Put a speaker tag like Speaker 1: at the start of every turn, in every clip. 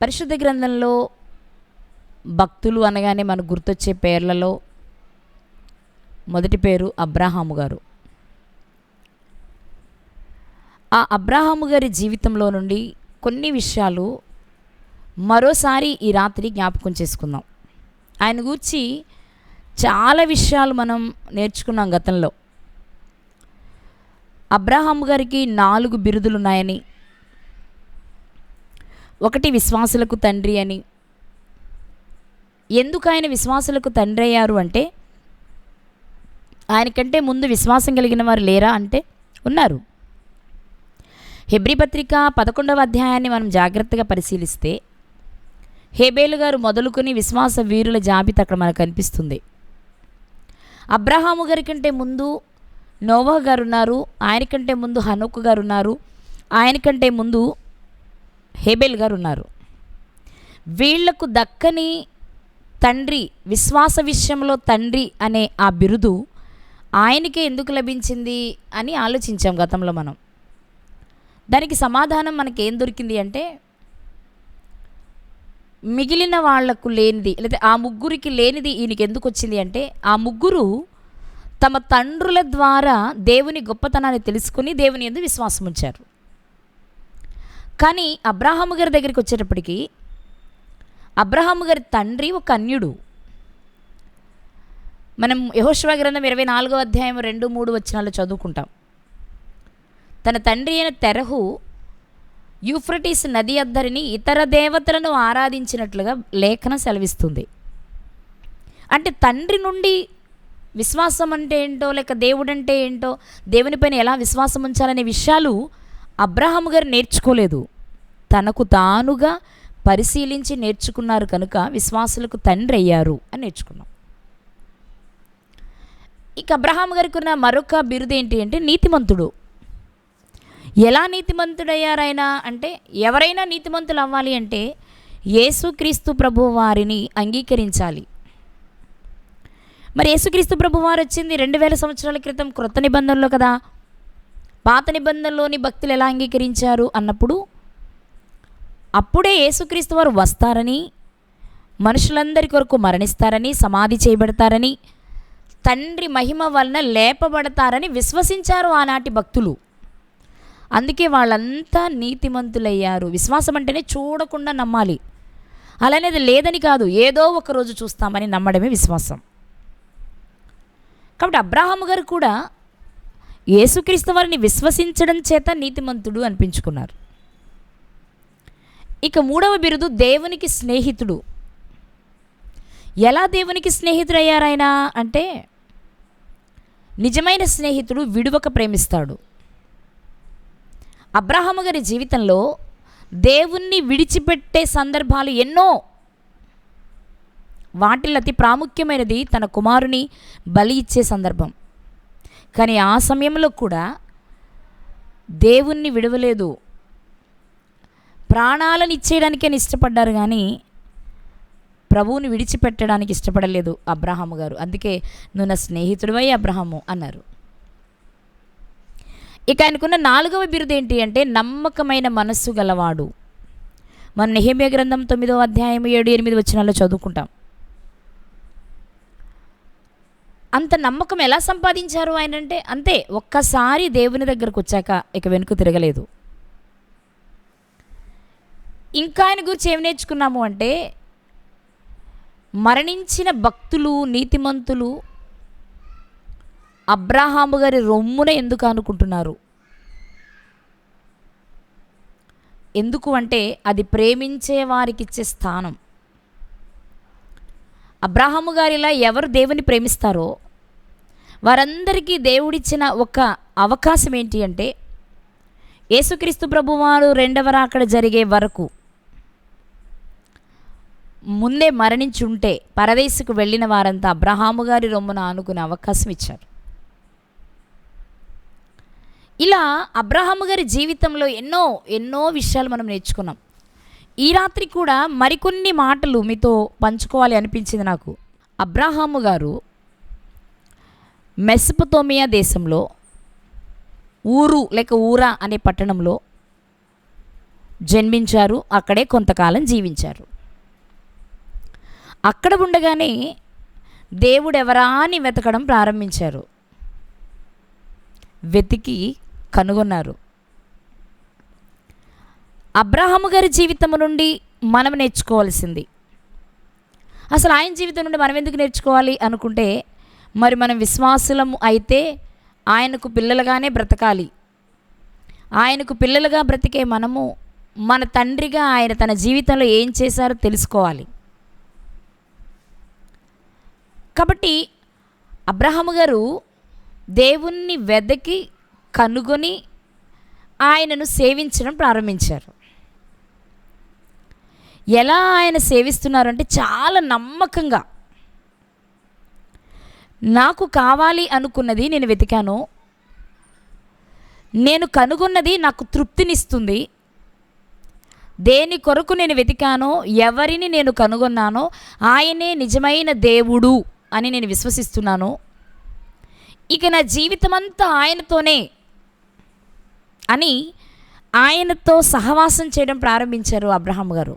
Speaker 1: పరిశుద్ధ గ్రంథంలో భక్తులు అనగానే మనకు గుర్తొచ్చే పేర్లలో మొదటి పేరు అబ్రాహాము గారు. ఆ అబ్రాహాము గారి జీవితంలో నుండి కొన్ని విషయాలు మరోసారి ఈ రాత్రి జ్ఞాపకం చేసుకుందాం. ఆయన గూర్చి చాలా విషయాలు మనం నేర్చుకున్నాం గతంలో. అబ్రాహాము గారికి 4 బిరుదులు ఉన్నాయని, ఒకటి విశ్వాసులకు తండ్రి అని. ఎందుకు ఆయన విశ్వాసులకు తండ్రి అయ్యారు అంటే, ఆయనకంటే ముందు విశ్వాసం కలిగిన వారు లేరా అంటే ఉన్నారు. హెబ్రీ పత్రిక 11వ అధ్యాయాన్ని మనం జాగ్రత్తగా పరిశీలిస్తే హేబేలు గారు మొదలుకొని విశ్వాస వీరుల జాబితా అక్కడ మనకు కనిపిస్తుంది. అబ్రహాము గారి కంటే ముందు నోవహు గారు ఉన్నారు, ఆయనకంటే ముందు హనోకు గారు ఉన్నారు, ఆయనకంటే ముందు హేబేల్ గారు ఉన్నారు. వీళ్లకు దక్కని తండ్రి, విశ్వాస విషయంలో తండ్రి అనే ఆ బిరుదు ఆయనకే ఎందుకు లభించింది అని ఆలోచించాం గతంలో మనం. దానికి సమాధానం మనకేం దొరికింది అంటే, మిగిలిన వాళ్లకు లేనిది, లేదా ఆ ముగ్గురికి లేనిది ఈయనకి ఎందుకు వచ్చింది అంటే, ఆ ముగ్గురు తమ తండ్రుల ద్వారా దేవుని గొప్పతనాన్ని తెలుసుకుని దేవుని యందు విశ్వాసం ఉంచారు. కానీ అబ్రాహాము గారి దగ్గరికి వచ్చేటప్పటికి అబ్రాహాము గారి తండ్రి ఒక అన్యుడు. మనం యెహోషువ గ్రంథం 24వ అధ్యాయం 2-3 వచనాలు చదువుకుంటాం. తన తండ్రి అయిన తెరహు యూఫ్రటీస్ నది అద్దరిని ఇతర దేవతలను ఆరాధించినట్లుగా లేఖనం సెలవిస్తుంది. అంటే తండ్రి నుండి విశ్వాసం అంటే ఏంటో, లేక దేవుడు అంటే ఏంటో, దేవునిపైన ఎలా విశ్వాసం ఉంచాలనే విషయాలు అబ్రాహాము గారు నేర్చుకోలేదు. తనకు తానుగా పరిశీలించి నేర్చుకున్నారు కనుక విశ్వాసులకు తండ్రి అయ్యారు అని నేర్చుకున్నాం. ఇక అబ్రాహాము గారికి ఉన్న మరొక బిరుదు ఏంటి అంటే నీతిమంతుడు. ఎలా నీతిమంతుడయ్యారైనా అంటే, ఎవరైనా నీతిమంతులు అవ్వాలి అంటే యేసుక్రీస్తు ప్రభు వారిని అంగీకరించాలి. మరి యేసుక్రీస్తు ప్రభు వారు వచ్చింది 2000 సంవత్సరాల క్రితం క్రొత్త నిబంధనలో కదా. పాత నిబంధనలోని భక్తులు ఎలా అంగీకరించారు అన్నప్పుడు, అప్పుడే యేసుక్రీస్తు వారు వస్తారని, మనుషులందరి కొరకు మరణిస్తారని, సమాధి చేయబడతారని, తండ్రి మహిమ వలన లేపబడతారని విశ్వసించారు ఆనాటి భక్తులు. అందుకే వాళ్ళంతా నీతిమంతులయ్యారు. విశ్వాసం అంటేనే చూడకుండా నమ్మాలి, అలానేది లేదని కాదు, ఏదో ఒకరోజు చూస్తామని నమ్మడమే విశ్వాసం. కాబట్టి అబ్రాహాము గారు కూడా యేసుక్రీస్తు వారిని విశ్వసించడం చేత నీతిమంతుడు అనిపించుకున్నారు. ఇక 3వ బిరుదు దేవునికి స్నేహితుడు. ఎలా దేవునికి స్నేహితుడయ్యారాయన అంటే, నిజమైన స్నేహితుడు విడువక ప్రేమిస్తాడు. అబ్రాహాము గారి జీవితంలో దేవుణ్ణి విడిచిపెట్టే సందర్భాలు ఎన్నో. వాటిలో అతి ప్రాముఖ్యమైనది తన కుమారుని బలి ఇచ్చే సందర్భం. కానీ ఆ సమయంలో కూడా దేవుణ్ణి విడవలేదు. ప్రాణాలను ఇచ్చేయడానికే ఇష్టపడ్డారు, కానీ ప్రభువుని విడిచిపెట్టడానికి ఇష్టపడలేదు అబ్రాహాము గారు. అందుకే నువ్వు నా స్నేహితుడివై అబ్రాహాము అన్నారు. ఇక ఆయనకున్న 4వ బిరుదు ఏంటి అంటే నమ్మకమైన మనస్సు గలవాడు. మనం నెహెమ్యా గ్రంథం 9వ అధ్యాయం 7-8 వచనాల్లో చదువుకుంటాం. అంత నమ్మకం ఎలా సంపాదించారు ఆయన అంటే, అంతే, ఒక్కసారి దేవుని దగ్గరకు వచ్చాక ఇక వెనుక తిరగలేదు. ఇంకా ఆయన గురించి ఏం నేర్చుకున్నాము అంటే, మరణించిన భక్తులు, నీతిమంతులు అబ్రాహాము గారి రొమ్మున ఎందుకు అనుకుంటున్నారు? ఎందుకు అంటే అది ప్రేమించే వారికి ఇచ్చే స్థానం. అబ్రాహాము గారిలా ఎవరు దేవుని ప్రేమిస్తారో వారందరికీ దేవుడిచ్చిన ఒక అవకాశం ఏంటి అంటే, యేసుక్రీస్తు ప్రభువారు 2వ రాకడ జరిగే వరకు ముందే మరణించి ఉంటే పరదేశకు వెళ్ళిన వారంతా అబ్రాహాము గారి రొమ్మున ఆనుకునే అవకాశం ఇచ్చారు. ఇలా అబ్రాహాము గారి జీవితంలో ఎన్నో ఎన్నో విషయాలు మనం నేర్చుకున్నాం. ఈ రాత్రి కూడా మరికొన్ని మాటలు మీతో పంచుకోవాలి అనిపించింది నాకు. అబ్రాహాము గారు మెసొపొతేమియా దేశంలో ఊరు లేక ఊరా అనే పట్టణంలో జన్మించారు, అక్కడే కొంతకాలం జీవించారు. అక్కడ ఉండగానే దేవుడెవరా అని వెతకడం ప్రారంభించారు. వెతికి కనుగొన్నారు. అబ్రహాము గారి జీవితం నుండి మనం నేర్చుకోవాల్సింది, అసలు ఆయన జీవితం నుండి మనం ఎందుకు నేర్చుకోవాలి అనుకుంటే, మరి మనం విశ్వాసులం అయితే ఆయనకు పిల్లలుగానే బ్రతకాలి. ఆయనకు పిల్లలుగా బ్రతికే మనము మన తండ్రిగా ఆయన తన జీవితంలో ఏం చేశారో తెలుసుకోవాలి. కాబట్టి అబ్రహాము గారు దేవుణ్ణి వెదకి కనుగొని ఆయనను సేవించడం ప్రారంభించారు. ఎలా ఆయన సేవిస్తున్నారంటే చాలా నమ్మకంగా, నాకు కావాలి అనుకున్నది నేను వెతికాను, నేను కనుగొన్నది నాకు తృప్తినిస్తుంది, దేని కొరకు నేను వెతికానో, ఎవరిని నేను కనుగొన్నానో ఆయనే నిజమైన దేవుడు అని నేను విశ్వసిస్తున్నాను. ఇక నా జీవితమంతా ఆయనతోనే అని ఆయనతో సహవాసం చేయడం ప్రారంభించారు అబ్రహాం గారు.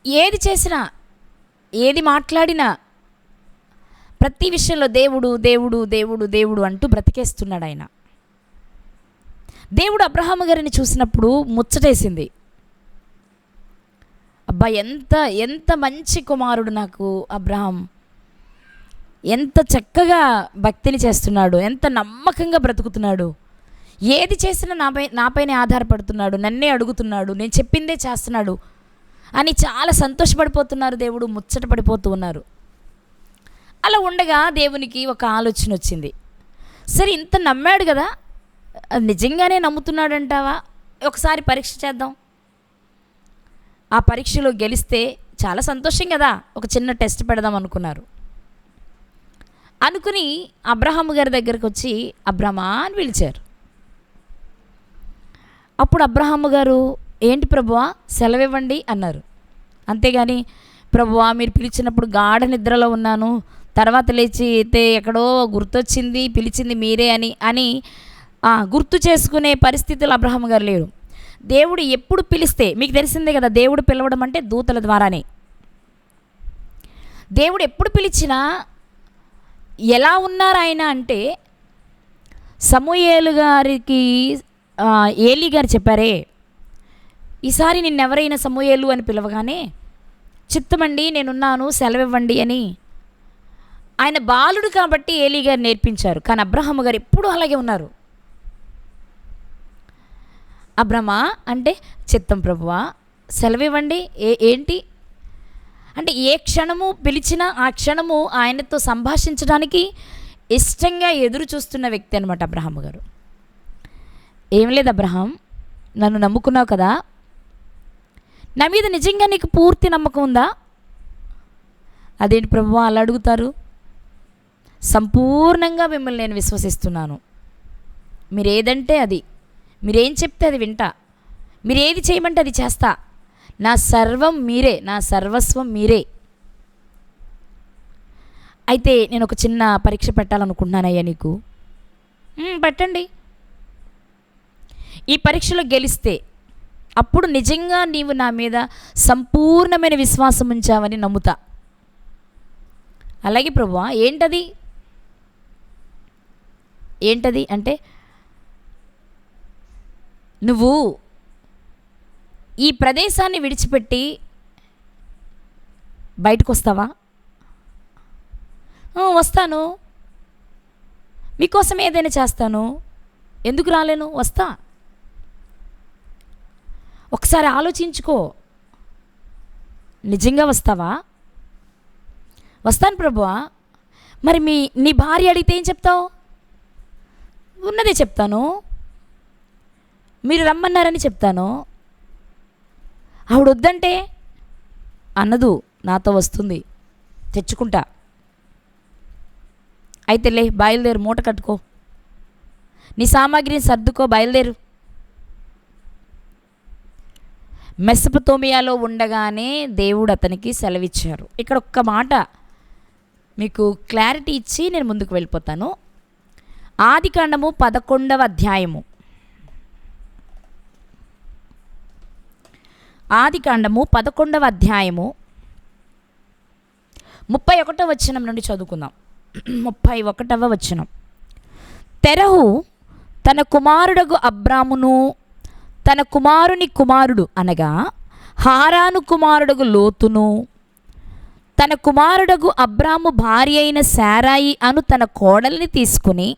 Speaker 1: ఏది చేసినా, ఏది మాట్లాడినా ప్రతి విషయంలో దేవుడు దేవుడు దేవుడు దేవుడు అంటూ బ్రతికేస్తున్నాడు ఆయన. దేవుడు అబ్రహాము గారిని చూసినప్పుడు ముచ్చటేసింది. అబ్బా, ఎంత ఎంత మంచి కుమారుడు నాకు అబ్రహాం, ఎంత చక్కగా భక్తిని చేస్తున్నాడు, ఎంత నమ్మకంగా బ్రతుకుతున్నాడు, ఏది చేసినా నాపైనే ఆధారపడుతున్నాడు, నన్నే అడుగుతున్నాడు, నేను చెప్పిందే చేస్తున్నాడు అని చాలా సంతోషపడిపోతున్నారు. దేవుడు ముచ్చట పడిపోతూ ఉన్నారు. అలా ఉండగా దేవునికి ఒక ఆలోచన వచ్చింది. సరే, ఇంత నమ్మాడు కదా, నిజంగానే నమ్ముతున్నాడంటావా, ఒకసారి పరీక్ష చేద్దాం. ఆ పరీక్షలో గెలిస్తే చాలా సంతోషం కదా, ఒక చిన్న టెస్ట్ పెడదాం అనుకున్నారు. అనుకుని అబ్రహాము గారి దగ్గరికి వచ్చి అబ్రహ్మా అని పిలిచారు. అప్పుడు అబ్రహాము గారు, ఏంటి ప్రభువా, సెలవివ్వండి అన్నారు. అంతేగాని ప్రభువా మీరు పిలిచినప్పుడు గాఢ నిద్రలో ఉన్నాను, తర్వాత లేచి అయితే ఎక్కడో గుర్తొచ్చింది, పిలిచింది మీరే అని గుర్తు చేసుకునే పరిస్థితులు అబ్రహాము గారు లేరు. దేవుడు ఎప్పుడు పిలిస్తే, మీకు తెలిసిందే కదా, దేవుడు పిలవడం అంటే దూతల ద్వారానే. దేవుడు ఎప్పుడు పిలిచినా ఎలా ఉన్నారు ఆయన అంటే, సమూయేలు గారికి ఏలీ గారు చెప్పారే, ఈసారి నిన్నెవరైనా సమూయేలు అని పిలవగానే చిత్తమండి నేనున్నాను సెలవివ్వండి అని. ఆయన బాలుడు కాబట్టి ఏలీ గారు నేర్పించారు, కానీ అబ్రహాము గారు ఎప్పుడూ అలాగే ఉన్నారు. అబ్రహ్మా అంటే చిత్తం ప్రభువా సెలవివ్వండి, ఏంటి అంటే ఏ క్షణము పిలిచినా ఆ క్షణము ఆయనతో సంభాషించడానికి ఇష్టంగా ఎదురు చూస్తున్న వ్యక్తి అనమాట అబ్రహాము గారు. ఏం లేదు అబ్రహాం, నన్ను నమ్ముకున్నావు కదా, నా మీద నిజంగా నీకు పూర్తి నమ్మకం ఉందా? అదేంటి ప్రభువా అలా అడుగుతారు? సంపూర్ణంగా మిమ్మల్ని నేను విశ్వసిస్తున్నాను. మీరు ఏదంటే అది, మీరేం చెప్తే అది వింటా, మీరు ఏది చేయమంటే అది చేస్తా, నా సర్వం మీరే, నా సర్వస్వం మీరే. అయితే నేను ఒక చిన్న పరీక్ష పెట్టాలనుకుంటున్నానయ్యా నీకు. పెట్టండి. ఈ పరీక్షలో గెలిస్తే అప్పుడు నిజంగా నీవు నా మీద సంపూర్ణమైన విశ్వాసం ఉంచావని నమ్ముతా. అలాగే ప్రభువా, ఏంటది అంటే, నువ్వు ఈ ప్రదేశాన్ని విడిచిపెట్టి బయటకు వస్తావా? వస్తాను, మీకోసం ఏదైనా చేస్తాను, ఎందుకు రాలేను, వస్తా. ఒకసారి ఆలోచించుకో, నిజంగా వస్తావా? వస్తాను ప్రభువా. మరి నీ భార్య అడిగితే ఏం చెప్తావు? ఉన్నదే చెప్తాను, మీరు రమ్మన్నారని చెప్తాను. ఆవిడ వద్దంటే అన్నదు, నాతో వస్తుంది, తెచ్చుకుంటా. అయితే లే, బయలుదేరు, మూట కట్టుకో, నీ సామాగ్రిని సర్దుకో, బయలుదేరు. మెసొపొతేమియాలో ఉండగానే దేవుడు అతనికి సెలవిచ్చారు. ఇక్కడ ఒక్క మాట మీకు క్లారిటీ ఇచ్చి నేను ముందుకు వెళ్ళిపోతాను. ఆదికాండము 11వ అధ్యాయము ఆదికాండము 11వ అధ్యాయము 31వ వచనం నుండి చదువుకుందాం. 31వ వచనం. తెరహు తన కుమారుడగు అబ్రామును తన కుమారుని కుమారుడు అనగా హారాను కుమారుడగు లోతును తన కుమారుడగు అబ్రాము భార్య అయిన శారాయి అను తన కోడల్ని తీసుకుని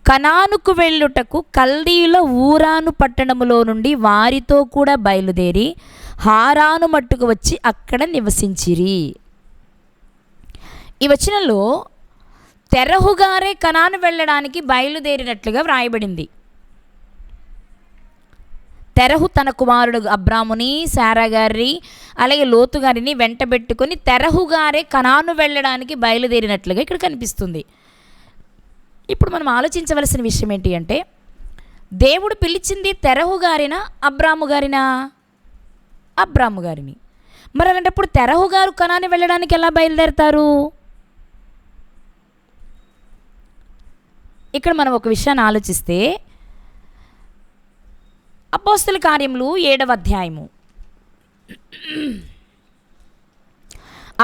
Speaker 1: కనానుకు వెళ్ళుటకు కల్దీయుల ఊరాను పట్టణములో నుండి వారితో కూడా బయలుదేరి హారాను మట్టుకు వచ్చి అక్కడ నివసించిరి. ఈ వచనంలో తెరహుగారే కనాను వెళ్ళడానికి బయలుదేరినట్లుగా వ్రాయబడింది. తెరహు తన కుమారుడు అబ్రాముని, శారా గారిని, అలాగే లోతు గారిని వెంటబెట్టుకొని తెరహుగారే కనాను వెళ్ళడానికి బయలుదేరినట్లుగా ఇక్కడ కనిపిస్తుంది. ఇప్పుడు మనం ఆలోచించవలసిన విషయం ఏంటి అంటే, దేవుడు పిలిచింది తెరహు గారినా అబ్రాము గారినా? అబ్రాము గారిని. మరి అలాంటప్పుడు తెరహు గారు కనాను వెళ్ళడానికి ఎలా బయలుదేరతారు? ఇక్కడ మనం ఒక విషయాన్ని ఆలోచిస్తే, అపోస్తల కార్యములు 7వ అధ్యాయము,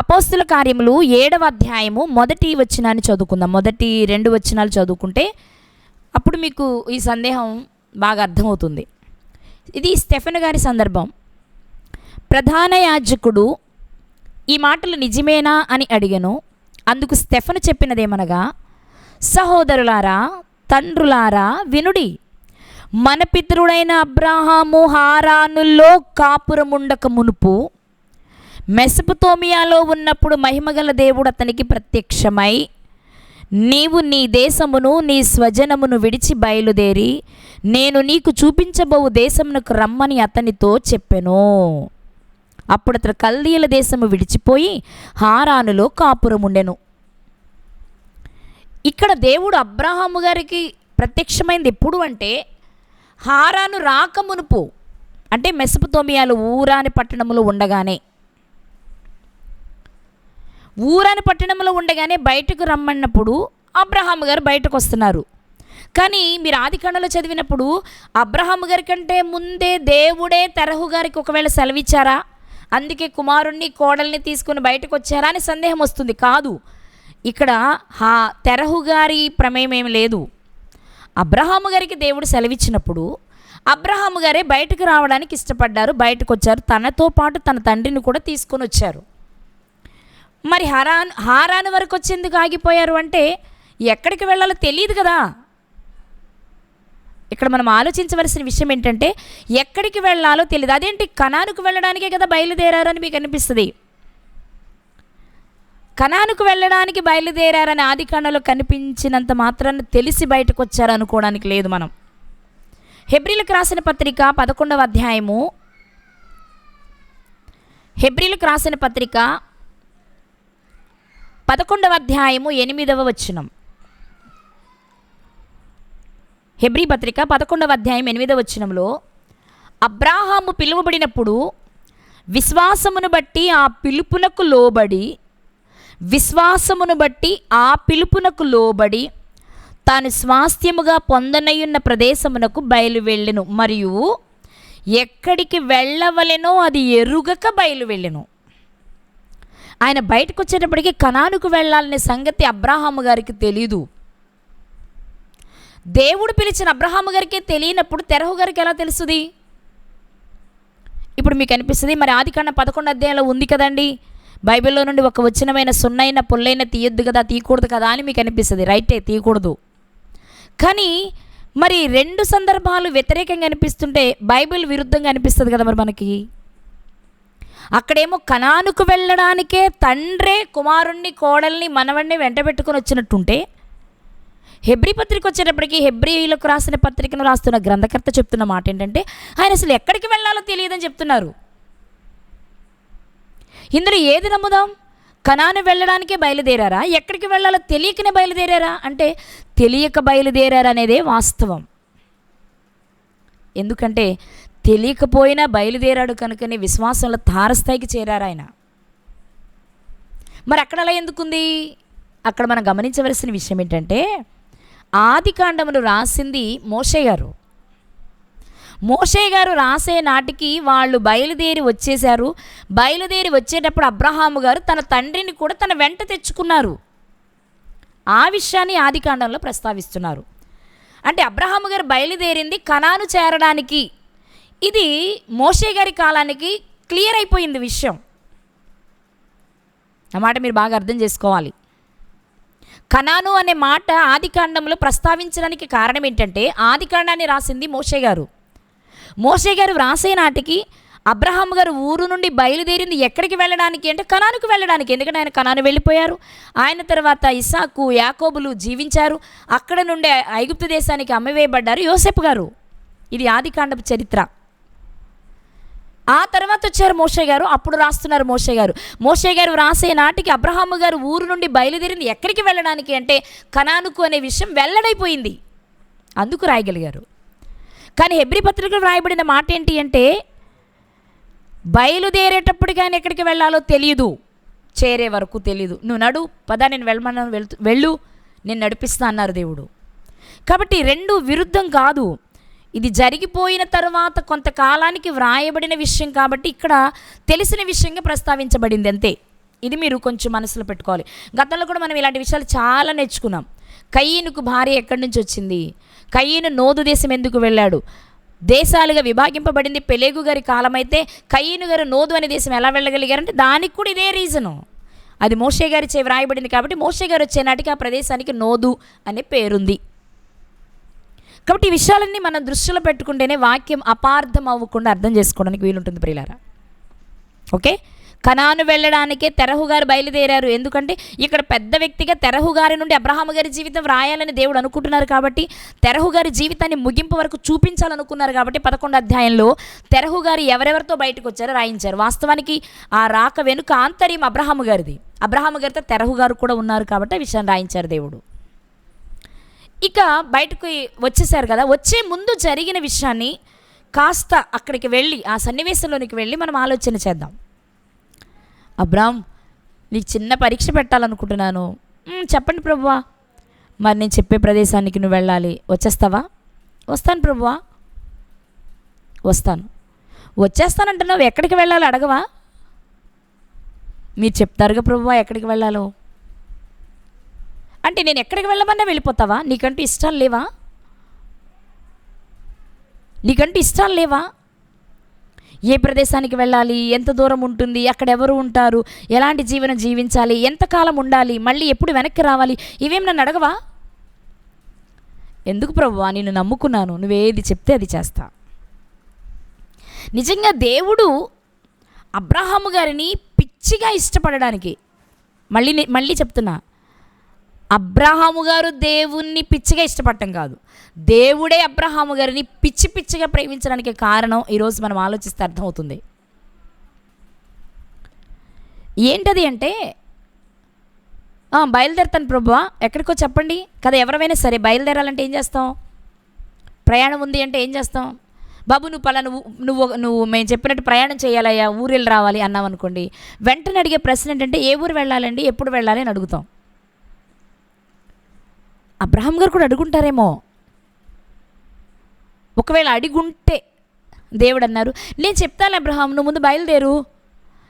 Speaker 1: అపోస్తల కార్యములు 7వ అధ్యాయము మొదటి వచనాన్ని చదువుకుందాం. మొదటి 2 వచనాలు చదువుకుంటే అప్పుడు మీకు ఈ సందేహం బాగా అర్థమవుతుంది. ఇది స్టెఫెను గారి సందర్భం. ప్రధాన యాజకుడు ఈ మాటలు నిజమేనా అని అడిగెను. అందుకు స్టెఫెను చెప్పినదేమనగా, సహోదరులారా, తండ్రులారా, వినుడి. మన పితరుడైన అబ్రాహాము హారానులో కాపురముండక మునుపు మెసొపొతేమియాలో ఉన్నప్పుడు మహిమగల దేవుడు అతనికి ప్రత్యక్షమై, నీవు నీ దేశమును నీ స్వజనమును విడిచి బయలుదేరి నేను నీకు చూపించబోవు దేశమునకు రమ్మని అతనితో చెప్పెను. అప్పుడు అతడు కల్దీయుల దేశము విడిచిపోయి హారానులో కాపురముండెను. ఇక్కడ దేవుడు అబ్రాహాము గారికి ప్రత్యక్షమైంది ఎప్పుడు అంటే, హారాను రాకమునుపు, అంటే మెసొపొతేమియాలో ఊరాని పట్టణంలో ఉండగానే, ఊరాని పట్టణంలో ఉండగానే బయటకు రమ్మన్నప్పుడు అబ్రహాము గారు బయటకు వస్తున్నారు. కానీ మీరు ఆదికాండంలో చదివినప్పుడు అబ్రహాము గారి కంటే ముందే దేవుడే తెరహు గారికి ఒకవేళ సెలవిచ్చారా, అందుకే కుమారుణ్ణి కోడల్ని తీసుకుని బయటకు వచ్చారా అని సందేహం వస్తుంది. కాదు, ఇక్కడ తెరహు గారి ప్రమేయం ఏమి లేదు. అబ్రహాము గారికి దేవుడు సెలవిచ్చినప్పుడు అబ్రహాము గారే బయటకు రావడానికి ఇష్టపడ్డారు, బయటకు వచ్చారు. తనతో పాటు తన తండ్రిని కూడా తీసుకొని వచ్చారు. మరి హారాను వరకు వచ్చేందుకు ఆగిపోయారు అంటే ఎక్కడికి వెళ్ళాలో తెలియదు కదా. ఇక్కడ మనం ఆలోచించవలసిన విషయం ఏంటంటే, ఎక్కడికి వెళ్ళాలో తెలియదు. అదేంటి, కనానుకు వెళ్ళడానికే కదా బయలుదేరారని మీకు అనిపిస్తుంది. కనానుకు వెళ్ళడానికి బయలుదేరారని ఆదికాండంలో కనిపించినంత మాత్రాన్ని తెలిసి బయటకు వచ్చారు అనుకోవడానికి లేదు. మనం హెబ్రీలకు రాసిన పత్రిక 11వ అధ్యాయము, హెబ్రీలకు రాసిన పత్రిక 11వ అధ్యాయము 8వ వచనం. హెబ్రీ పత్రిక 11వ అధ్యాయం 8వ వచనంలో, అబ్రాహాము పిలువబడినప్పుడు విశ్వాసమును బట్టి ఆ పిలుపునకు లోబడి తాను స్వాస్థ్యముగా పొందనయున్న ప్రదేశమునకు బయలు వెళ్ళెను, మరియు ఎక్కడికి వెళ్ళవలెనో అది ఎరుగక బయలు వెళ్ళెను. ఆయన బయటకు వచ్చేటప్పటికి కనానుకు వెళ్ళాలనే సంగతి అబ్రాహాము గారికి తెలీదు. దేవుడు పిలిచిన అబ్రహాము గారికి తెలియనప్పుడు తెరహు గారికి ఎలా తెలుస్తుంది? ఇప్పుడు మీకు అనిపిస్తుంది, మరి ఆదికాండం 11వ అధ్యాయంలో ఉంది కదండి, బైబిల్లో నుండి ఒక వచనమైన సున్నైన పుల్లైన తీయొద్దు కదా, తీయకూడదు కదా అని మీకు అనిపిస్తుంది. రైటే, తీయకూడదు. కానీ మరి 2 సందర్భాలు వ్యతిరేకంగా అనిపిస్తుంటే బైబిల్ విరుద్ధంగా అనిపిస్తుంది కదా మరి మనకి. అక్కడేమో కనానుకు వెళ్ళడానికే తండ్రే కుమారుణ్ణి, కోడల్ని, మనవణ్ణి వెంటబెట్టుకొని వచ్చినట్టుంటే, హెబ్రీ పత్రిక వచ్చేటప్పటికి హెబ్రీలకు రాసిన పత్రికను రాస్తున్న గ్రంథకర్త చెప్తున్న మాట ఏంటంటే, ఆయన అసలు ఎక్కడికి వెళ్ళాలో తెలియదని చెప్తున్నారు. ఇందులో ఏది నమ్ముదాం? కనాను వెళ్ళడానికే బయలుదేరారా, ఎక్కడికి వెళ్ళాలో తెలియకనే బయలుదేరారా అంటే తెలియక బయలుదేరారా అనేదే వాస్తవం. ఎందుకంటే తెలియకపోయినా బయలుదేరాడు కనుకనే విశ్వాసంలో తారస్థాయికి చేరారు ఆయన. మరి అక్కడ అలా ఎందుకుంది? అక్కడ మనం గమనించవలసిన విషయం ఏంటంటే, ఆదికాండమును రాసింది మోషే గారు. మోషే గారు రాసే నాటికి వాళ్ళు బయలుదేరి వచ్చేశారు. బయలుదేరి వచ్చేటప్పుడు అబ్రహాము గారు తన తండ్రిని కూడా తన వెంట తెచ్చుకున్నారు. ఆ విషయాన్ని ఆదికాండంలో ప్రస్తావిస్తున్నారు. అంటే అబ్రహాము గారు బయలుదేరింది కనాను చేరడానికి. ఇది మోషే గారి కాలానికి క్లియర్ అయిపోయింది విషయం. ఆ మాట మీరు బాగా అర్థం చేసుకోవాలి. కనాను అనే మాట ఆదికాండంలో ప్రస్తావించడానికి కారణం ఏంటంటే, ఆదికాండాన్ని రాసింది మోషే గారు. మోషే గారు రాసే నాటికి అబ్రహాం గారు ఊరు నుండి బయలుదేరింది ఎక్కడికి వెళ్ళడానికి అంటే కనానుకు వెళ్ళడానికి. ఎందుకంటే ఆయన కనాను వెళ్ళిపోయారు. ఆయన తర్వాత ఇస్సాకు, యాకోబులు జీవించారు. అక్కడ నుండి ఐగుప్తు దేశానికి అమ్మివేయబడ్డారు యోసేపు గారు. ఇది ఆదికాండపు చరిత్ర. ఆ తర్వాత వచ్చారు మోషే గారు. అప్పుడు రాస్తున్నారు మోషే గారు. మోషే గారు రాసే నాటికి అబ్రహాము గారు ఊరు నుండి బయలుదేరింది ఎక్కడికి వెళ్ళడానికి అంటే కనానుకు అనే విషయం వెల్లడైపోయింది. అందుకు రాయగలిగారు. కానీ హెబ్రీ పత్రికలో రాయబడిన మాట ఏంటి అంటే, బయలుదేరేటప్పటికి ఆయన ఎక్కడికి వెళ్ళాలో తెలియదు, చేరే వరకు తెలియదు. నువ్వు నడు పదా, నేను వెళ్ళమన్నాను, వెళ్ళు, నేను నడిపిస్తా అన్నారు దేవుడు. కాబట్టి రెండు విరుద్ధం కాదు. ఇది జరిగిపోయిన తర్వాత కొంతకాలానికి వ్రాయబడిన విషయం కాబట్టి ఇక్కడ తెలిసిన విషయంగా ప్రస్తావించబడింది అంతే. ఇది మీరు కొంచెం మనసులో పెట్టుకోవాలి. గతంలో కూడా మనం ఇలాంటి విషయాలు చాలా నేర్చుకున్నాం. కయీనుకు భార్య ఎక్కడి నుంచి వచ్చింది, కయీను నోదు దేశం ఎందుకు వెళ్ళాడు, దేశాలుగా విభాగింపబడింది పెలేగు గారి కాలమైతే కయీను గారు నోదు అనే దేశం ఎలా వెళ్ళగలిగారంటే దానికి కూడా ఇదే రీజను. అది మోషే గారి చే వ్రాయబడింది కాబట్టి మోషే గారు వచ్చే నాటికి ఆ ప్రదేశానికి నోదు అనే పేరుంది. కాబట్టి ఈ విషయాలన్నీ మనం దృష్టిలో పెట్టుకుంటేనే వాక్యం అపార్థం అవ్వకుండా అర్థం చేసుకోవడానికి వీలుంటుంది ప్రియులారా. ఓకే, కనాను వెళ్ళడానికే తెరహు గారు బయలుదేరారు. ఎందుకంటే ఇక్కడ పెద్ద వ్యక్తిగా తెరహు గారి నుండి అబ్రహాము గారి జీవితం రాయాలని దేవుడు అనుకుంటున్నారు కాబట్టి, తెరహు గారి జీవితాన్ని ముగింపు వరకు చూపించాలనుకున్నారు కాబట్టి 11వ అధ్యాయంలో తెరహు గారు ఎవరెవరితో బయటకు వచ్చారో రాయించారు. వాస్తవానికి ఆ రాక వెనుక ఆంతర్యం అబ్రహాము గారిది. అబ్రహాము గారితో తెరహు గారు కూడా ఉన్నారు కాబట్టి ఆ విషయాన్ని రాయించారు దేవుడు. ఇక బయటకు వచ్చేసారు కదా, వచ్చే ముందు జరిగిన విషయాన్ని కాస్త అక్కడికి వెళ్ళి ఆ సన్నివేశంలోనికి వెళ్ళి మనం ఆలోచన చేద్దాం. అబ్రామ్, నీకు చిన్న పరీక్ష పెట్టాలనుకుంటున్నాను. చెప్పండి ప్రభువా. మరి నేను చెప్పే ప్రదేశానికి నువ్వు వెళ్ళాలి, వచ్చేస్తావా? వస్తాను ప్రభువా, వస్తాను. వచ్చేస్తానంటున్నావు, ఎక్కడికి వెళ్ళాలో అడగవా? మీరు చెప్తారుగా ప్రభువా ఎక్కడికి వెళ్ళాలో. అంటే నేను ఎక్కడికి వెళ్ళమన్నా వెళ్ళిపోతావా? నీకంటూ ఇష్టాలు లేవా? నీకంటూ ఇష్టాలు లేవా? ఏ ప్రదేశానికి వెళ్ళాలి, ఎంత దూరం ఉంటుంది, అక్కడ ఎవరు ఉంటారు, ఎలాంటి జీవనం జీవించాలి, ఎంతకాలం ఉండాలి, మళ్ళీ ఎప్పుడు వెనక్కి రావాలి, ఇవేం నన్ను అడగవా? ఎందుకు ప్రభువా, నేను నమ్ముకున్నాను, నువ్వేది చెప్తే అది చేస్తా. నిజంగా దేవుడు అబ్రహాము గారిని పిచ్చిగా ఇష్టపడడానికి, మళ్ళీ చెప్తున్నా, అబ్రహాము గారు దేవుణ్ణి పిచ్చిగా ఇష్టపడటం కాదు, దేవుడే అబ్రహాము గారిని పిచ్చిగా ప్రేమించడానికి కారణం ఈరోజు మనం ఆలోచిస్తే అర్థమవుతుంది. ఏంటది అంటే, బయలుదేరుతాను ప్రభువా, ఎక్కడికో చెప్పండి కదా. ఎవరైనా సరే బయలుదేరాలంటే ఏం చేస్తాం? ప్రయాణం ఉంది అంటే ఏం చేస్తాం? బాబు నువ్వు పలానా నువ్వు మేము చెప్పినట్టు ప్రయాణం చేయాలయ్యా, ఊరు వెళ్ళి రావాలి అన్నాం అనుకోండి, వెంటనే అడిగే ప్రశ్న ఏంటంటే ఏ ఊరు వెళ్ళాలండి, ఎప్పుడు వెళ్ళాలి అని అడుగుతాం. అబ్రహాం గారు కూడా అడుగుంటారేమో. ఒకవేళ అడిగుంటే దేవుడు అన్నారు, నేను చెప్తాను అబ్రహాం, నువ్వు ముందు బయలుదేరు,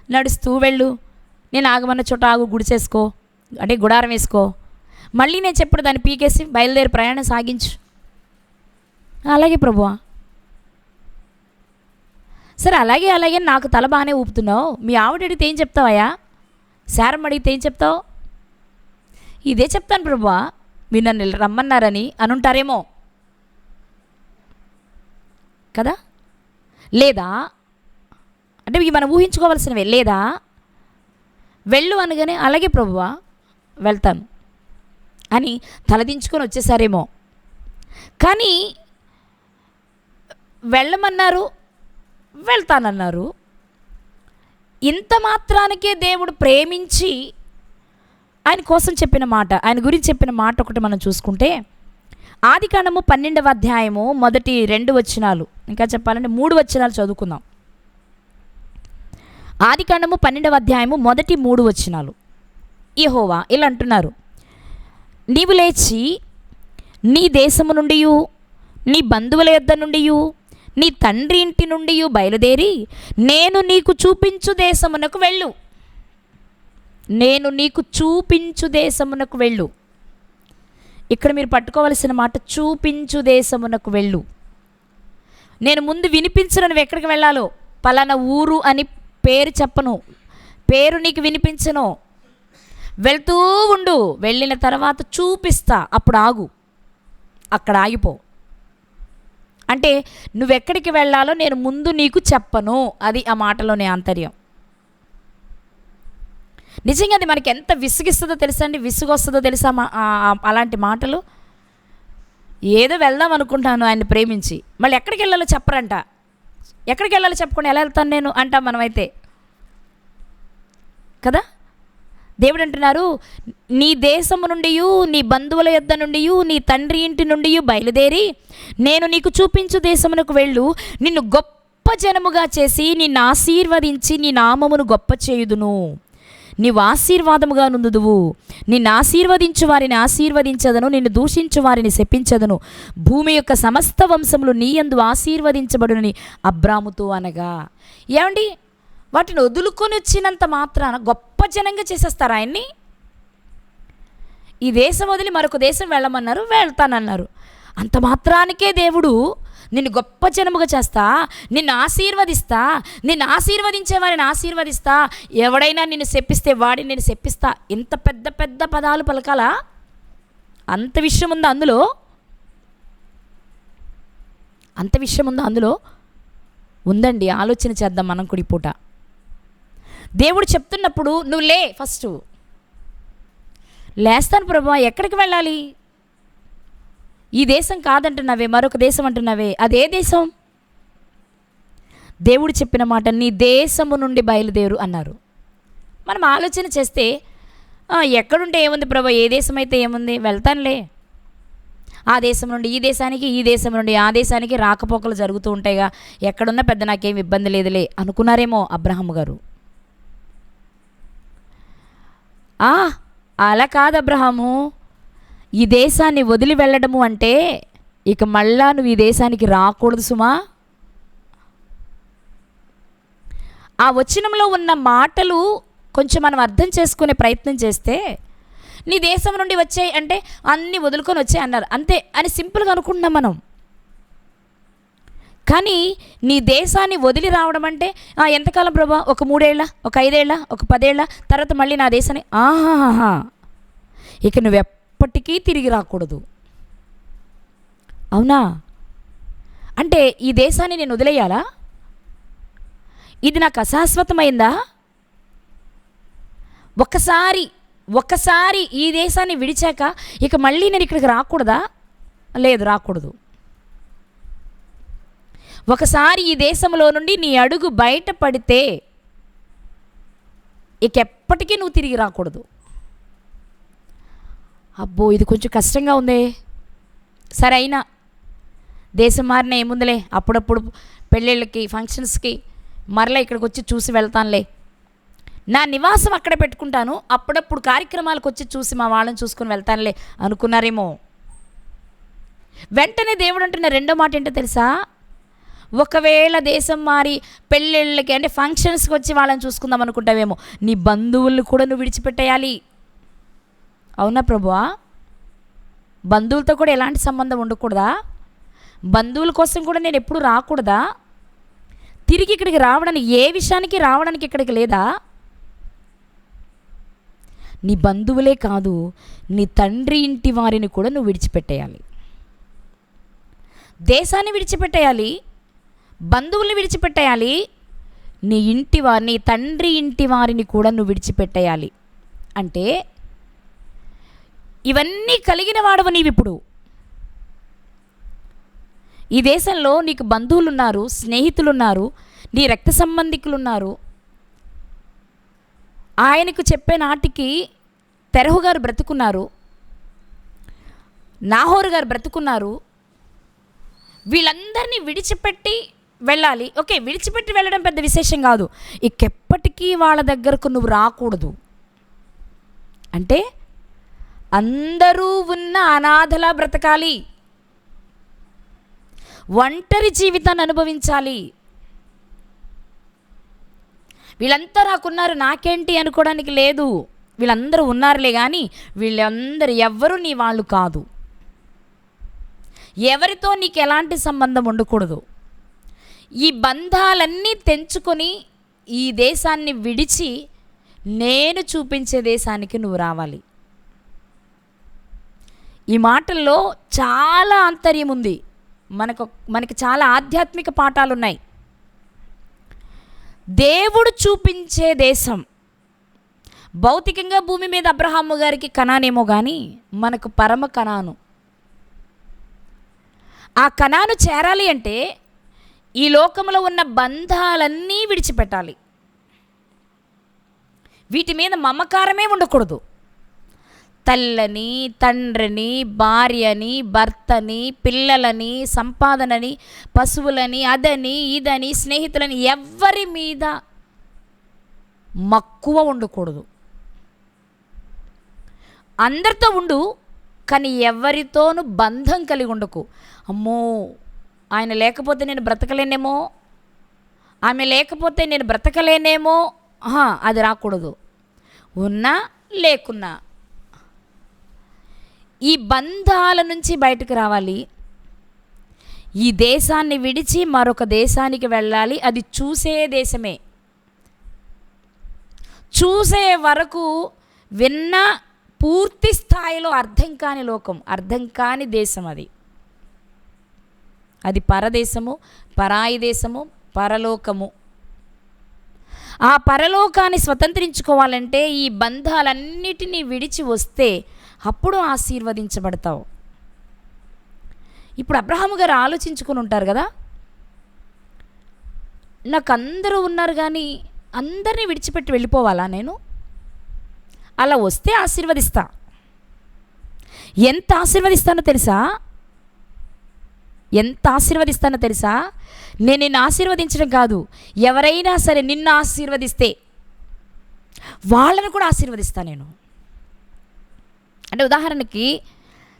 Speaker 1: నడుస్తూ వెళ్ళు, నేను ఆగమన్న చోట ఆగు, గుడిసేసుకో అంటే గుడారం వేసుకో, మళ్ళీ నేను చెప్పడు దాన్ని పీకేసి బయలుదేరి ప్రయాణం సాగించు. అలాగే ప్రభువా. సరే అలాగే నాకు తల బాగానే ఊపుతున్నావు, మీ ఆవిడ అడిగితే ఏం చెప్తావయ్యా, శారమ్మ అడిగితే ఏం చెప్తావు? ఇదే చెప్తాను ప్రభువా, మీరు నన్ను రమ్మన్నారని అనుంటారేమో కదా. లేదా అంటే ఇవి మనం ఊహించుకోవాల్సినవే. లేదా వెళ్ళు అనగానే అలాగే ప్రభువా వెళ్తాను అని తలదించుకొని వచ్చేసారేమో. కానీ వెళ్ళమన్నారు, వెళ్తానన్నారు. ఇంత మాత్రానికే దేవుడు ప్రేమించి ఆయన కోసం చెప్పిన మాట, ఆయన గురించి చెప్పిన మాట ఒకటి మనం చూసుకుంటే, ఆదికాండము 12వ అధ్యాయము మొదటి 2 వచనాలు, ఇంకా చెప్పాలంటే 3 వచనాలు చదువుకుందాం. ఆదికాండము 12వ అధ్యాయము మొదటి 3 వచనాలు. యెహోవా ఇలా అంటున్నారు, నీవు లేచి నీ దేశము నుండి, నీ బంధువుల యొద్ద నుండి, నీ తండ్రి ఇంటి నుండి బయలుదేరి నేను నీకు చూపించు దేశమునకు వెళ్ళు. నేను నీకు చూపించు దేశమునకు వెళ్ళు. ఇక్కడ మీరు పట్టుకోవలసిన మాట చూపించు దేశమునకు వెళ్ళు. నేను ముందు వినిపించను నువ్వు ఎక్కడికి వెళ్ళాలో. పలానా ఊరు అని పేరు చెప్పను, పేరు నీకు వినిపించను. వెళ్తూ ఉండు, వెళ్ళిన తర్వాత చూపిస్తా, అప్పుడు ఆగు, అక్కడ ఆగిపో. అంటే నువ్వెక్కడికి వెళ్ళాలో నేను ముందు నీకు చెప్పను. అది ఆ మాటలోని ఆంతర్యం. నిజంగా అది మనకి ఎంత విసుగిస్తుందో తెలుసా అండి, విసుగొస్తుందో తెలుసా అలాంటి మాటలు. ఏదో వెళ్దాం అనుకుంటాను ఆయన్ని ప్రేమించి, మళ్ళీ ఎక్కడికి వెళ్ళాలో చెప్పరంట. ఎక్కడికి వెళ్ళాలో చెప్పకుండా ఎలా వెళ్తాను నేను అంటాం మనమైతే కదా. దేవుడు అంటున్నారు, నీ దేశము నుండి, నీ బంధువుల యొద్ద నుండి, నీ తండ్రి ఇంటి నుండి బయలుదేరి నేను నీకు చూపించు దేశమునకు వెళ్ళు. నిన్ను గొప్ప జనముగా చేసి నిన్ను ఆశీర్వదించి నీ నామమును గొప్ప చేయుదును. నీవు ఆశీర్వాదముగా నుందుదువు. నిన్ను ఆశీర్వదించు వారిని ఆశీర్వదించదను, నిన్ను దూషించు వారిని శపించదను. భూమి యొక్క సమస్త వంశములు నీ యందు ఆశీర్వదించబడునని అబ్రాముతో అనగా. ఏమండి, వాటిని వదులుకొని వచ్చినంత మాత్రాన గొప్ప జనంగా చేసేస్తారు ఆయన్ని. ఈ దేశం వదిలి మరొక దేశం వెళ్ళమన్నారు, వెళ్తానన్నారు. అంత మాత్రానికే దేవుడు నిన్ను గొప్ప జనముగా చేస్తా, నిన్ను ఆశీర్వదిస్తా, నిన్ను ఆశీర్వదించే వారిని ఆశీర్వదిస్తా, ఎవడైనా నిన్ను శపిస్తే వాడిని నేను శపిస్తా. ఇంత పెద్ద పెద్ద పదాలు పలకాలా? అంత విషయం ఉందా అందులో? అంత విషయం ఉందా అందులో? ఉందండి. ఆలోచన చేద్దాం మనం కూడా ఈ పూట. దేవుడు చెప్తున్నప్పుడు నువ్వు లే, ఫస్ట్ లేస్తాను ప్రభువా, ఎక్కడికి వెళ్ళాలి? ఈ దేశం కాదంటున్నావే, మరొక దేశం అంటున్నావే, అదే దేశం. దేవుడు చెప్పిన మాట నీ దేశము నుండి బయలుదేరు అన్నారు. మనం ఆలోచన చేస్తే ఎక్కడుంటే ఏముంది ప్రభు, ఏ దేశం అయితే ఏముంది, వెళ్తానులే. ఆ దేశం నుండి ఈ దేశానికి, ఈ దేశం నుండి ఆ దేశానికి రాకపోకలు జరుగుతూ ఉంటాయిగా, ఎక్కడున్నా పెద్ద నాకేం ఇబ్బంది లేదులే అనుకున్నారేమో అబ్రహాము గారు. అలా కాదు అబ్రహాము, ఈ దేశాన్ని వదిలి వెళ్ళడము అంటే ఇక మళ్ళా నువ్వు ఈ దేశానికి రాకూడదు సుమా. ఆ వచనంలో ఉన్న మాటలు కొంచెం మనం అర్థం చేసుకునే ప్రయత్నం చేస్తే, నీ దేశం నుండి వచ్చాయి అంటే అన్నీ వదులుకొని వచ్చాయి అన్నారు అంతే అని సింపుల్గా అనుకుంటున్నాం మనం. కానీ నీ దేశాన్ని వదిలి రావడం అంటే ఎంతకాలం ప్రభా, ఒక 3 ఏళ్ళ, ఒక 5 ఏళ్ళ, ఒక 10 ఏళ్ళ తర్వాత మళ్ళీ నా దేశాన్ని ఇక నువ్వెప్పటికీ తిరిగి రాకూడదు. అవునా? అంటే ఈ దేశాన్ని నేను వదిలేయాలా? ఇది నాకు అశాశ్వతమైందా? ఒక్కసారి ఈ దేశాన్ని విడిచాక ఇక మళ్ళీ నేను ఇక్కడికి రాకూడదా? లేదు, రాకూడదు. ఒకసారి ఈ దేశంలో నుండి నీ అడుగు బయట పడితే ఇక ఎప్పటికీ నువ్వు తిరిగి రాకూడదు. అబ్బో, ఇది కొంచెం కష్టంగా ఉందే. సరే, అయినా దేశం మారిన ఏముందిలే, అప్పుడప్పుడు పెళ్ళిళ్ళకి ఫంక్షన్స్కి మరలా ఇక్కడికి వచ్చి చూసి వెళ్తానులే, నా నివాసం అక్కడ పెట్టుకుంటాను, అప్పుడప్పుడు కార్యక్రమాలకు వచ్చి చూసి మా వాళ్ళని చూసుకుని వెళ్తానులే అనుకున్నారేమో. వెంటనే దేవుడు అంటున్న రెండో మాట ఏంటో తెలుసా? ఒకవేళ దేశం మారి పెళ్ళిళ్ళకి అంటే ఫంక్షన్స్కి వచ్చి వాళ్ళని చూసుకుందాం అనుకుంటావేమో, నీ బంధువులను కూడా నువ్వు విడిచిపెట్టేయాలి. అవునా ప్రభువా? బంధువులతో కూడా ఎలాంటి సంబంధం ఉండకూడదా? బంధువుల కోసం కూడా నేను ఎప్పుడు రాకూడదా? తిరిగి ఇక్కడికి రావడానికి, ఏ విషయానికి రావడానికి ఇక్కడికి లేదా? నీ బంధువులే కాదు, నీ తండ్రి ఇంటి వారిని కూడా నువ్వు విడిచిపెట్టేయాలి. దేశాన్ని విడిచిపెట్టేయాలి, బంధువుల్ని విడిచిపెట్టేయాలి, నీ ఇంటి వారిని, తండ్రి ఇంటి వారిని కూడా నువ్వు విడిచిపెట్టేయాలి. అంటే ఇవన్నీ కలిగిన వాడవు నీవిప్పుడు. ఈ దేశంలో నీకు బంధువులు ఉన్నారు, స్నేహితులు ఉన్నారు, నీ రక్త సంబంధికులు ఉన్నారు. ఆయనకు చెప్పే నాటికి తెరహు గారు బ్రతుకున్నారు, నాహోరు గారు బ్రతుకున్నారు. వీళ్ళందరినీ విడిచిపెట్టి వెళ్ళాలి. ఓకే, విడిచిపెట్టి వెళ్ళడం పెద్ద విశేషం కాదు. ఇకెప్పటికీ వాళ్ళ దగ్గరకు నువ్వు రాకూడదు. అంటే అందరూ ఉన్న అనాథలా బ్రతకాలి. ఒంటరి జీవితాన్ని అనుభవించాలి. వీళ్ళంతా నాకున్నారు, నాకేంటి అనుకోవడానికి లేదు. వీళ్ళందరూ ఉన్నారులే కానీ వీళ్ళందరూ ఎవ్వరూ నీ వాళ్ళు కాదు. ఎవరితో నీకు ఎలాంటి సంబంధం ఉండకూడదు. ఈ బంధాలన్నీ తెంచుకొని ఈ దేశాన్ని విడిచి నేను చూపించే దేశానికి నువ్వు రావాలి. ఈ మాటల్లో చాలా ఆంతర్యం ఉంది. మనకి చాలా ఆధ్యాత్మిక పాఠాలు ఉన్నాయి. దేవుడు చూపించే దేశం భౌతికంగా భూమి మీద అబ్రహాము గారికి కనానేమో కానీ మనకు పరమ కనాను. ఆ కనాను చేరాలి అంటే ఈ లోకంలో ఉన్న బంధాలన్నీ విడిచిపెట్టాలి. వీటి మీద మమకారమే ఉండకూడదు. తల్లని, తండ్రిని, భార్యని, భర్తని, పిల్లలని, సంపాదనని, పశువులని, అదని ఇదని, స్నేహితులని, ఎవ్వరి మీద మక్కువ ఉండకూడదు. అందరితో ఉండు, కానీ ఎవరితోనూ బంధం కలిగి ఉండకు. అమ్మో, ఆయన లేకపోతే నేను బ్రతకలేనేమో, ఆమె లేకపోతే నేను బ్రతకలేనేమో, అది రాకూడదు. ఉన్నా లేకున్నా ఈ బంధాల నుంచి బయటకు రావాలి. ఈ దేశాన్ని విడిచి మరొక దేశానికి వెళ్ళాలి. అది చూసే దేశమే. చూసే వరకు విన్న పూర్తి స్థాయిలో అర్థం కాని లోకం, అర్థం కాని దేశం. అది పరదేశము, పరాయి దేశము, పరలోకము. ఆ పరలోకాన్ని స్వతంత్రించుకోవాలంటే ఈ బంధాలన్నిటినీ విడిచి వస్తే అప్పుడు ఆశీర్వదించబడతావు. ఇప్పుడు అబ్రహాము గారు ఆలోచించుకొని ఉంటారు కదా, నాకు అందరూ ఉన్నారు కానీ అందరినీ విడిచిపెట్టి వెళ్ళిపోవాలా నేను? అలా వస్తే ఆశీర్వదిస్తా. ఎంత ఆశీర్వదిస్తానో తెలుసా? ఎంత ఆశీర్వదిస్తానో తెలుసా? నేను నిన్ను ఆశీర్వదించడం కాదు, ఎవరైనా సరే నిన్ను ఆశీర్వదిస్తే వాళ్ళను కూడా ఆశీర్వదిస్తా నేను. అంటే ఉదాహరణకి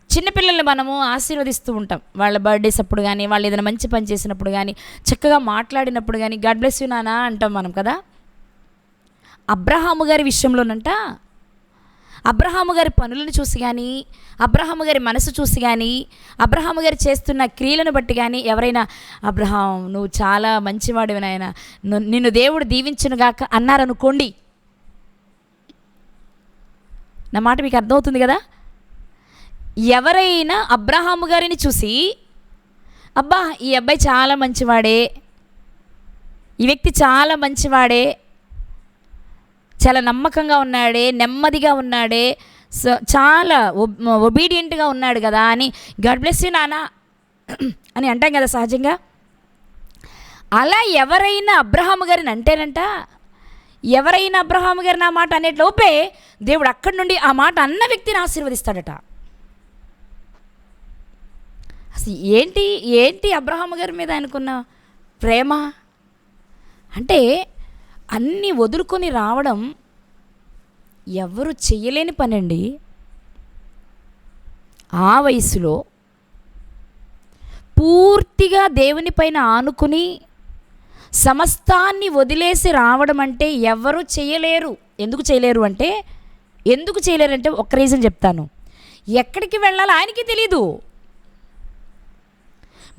Speaker 1: చిన్నపిల్లల్ని మనము ఆశీర్వదిస్తూ ఉంటాం. వాళ్ళ బర్త్డేస్ అప్పుడు కానీ, వాళ్ళు ఏదైనా మంచి పని చేసినప్పుడు కానీ, చక్కగా మాట్లాడినప్పుడు కానీ గాడ్ బ్లెస్ యూ నానా అంటాం మనం కదా. అబ్రహాము గారి విషయంలోనంట, అబ్రహాము గారి పనులను చూసి కానీ, అబ్రహాము గారి మనసు చూసి కానీ, అబ్రహాము గారు చేస్తున్న క్రియలను బట్టి కానీ ఎవరైనా అబ్రహాం నువ్వు చాలా మంచివాడివి నాయన, నిన్ను దేవుడు దీవించునుగాక అన్నారనుకోండి, నా మాట మీకు అర్థమవుతుంది కదా. ఎవరైనా అబ్రహాము గారిని చూసి అబ్బా ఈ అబ్బాయి చాలా మంచివాడే, ఈ వ్యక్తి చాలా మంచివాడే, చాలా నమ్మకంగా ఉన్నాడే, నెమ్మదిగా ఉన్నాడే, చాలా ఒబీడియంట్గా ఉన్నాడు కదా అని గాడ్ బ్లెస్ యూ నానా అని అంటాం కదా సహజంగా. అలా ఎవరైనా అబ్రహాము గారిని అంటేనంట, ఎవరైనా అబ్రహాము గారిని ఆ మాట అనేట్లోపే దేవుడు అక్కడి నుండి ఆ మాట అన్న వ్యక్తిని ఆశీర్వదిస్తాడట. అసలు ఏంటి అబ్రహాము గారి మీద ఆయనకున్న ప్రేమ అంటే, అన్నీ వదులుకొని రావడం ఎవరు చెయ్యలేని పనండి. ఆ వయసులో పూర్తిగా దేవుని పైన ఆనుకుని సమస్తాన్ని వదిలేసి రావడం అంటే ఎవరు చేయలేరు. ఎందుకు చేయలేరంటే ఒక్క రీజన్ చెప్తాను. ఎక్కడికి వెళ్ళాలో ఆయనకి తెలీదు.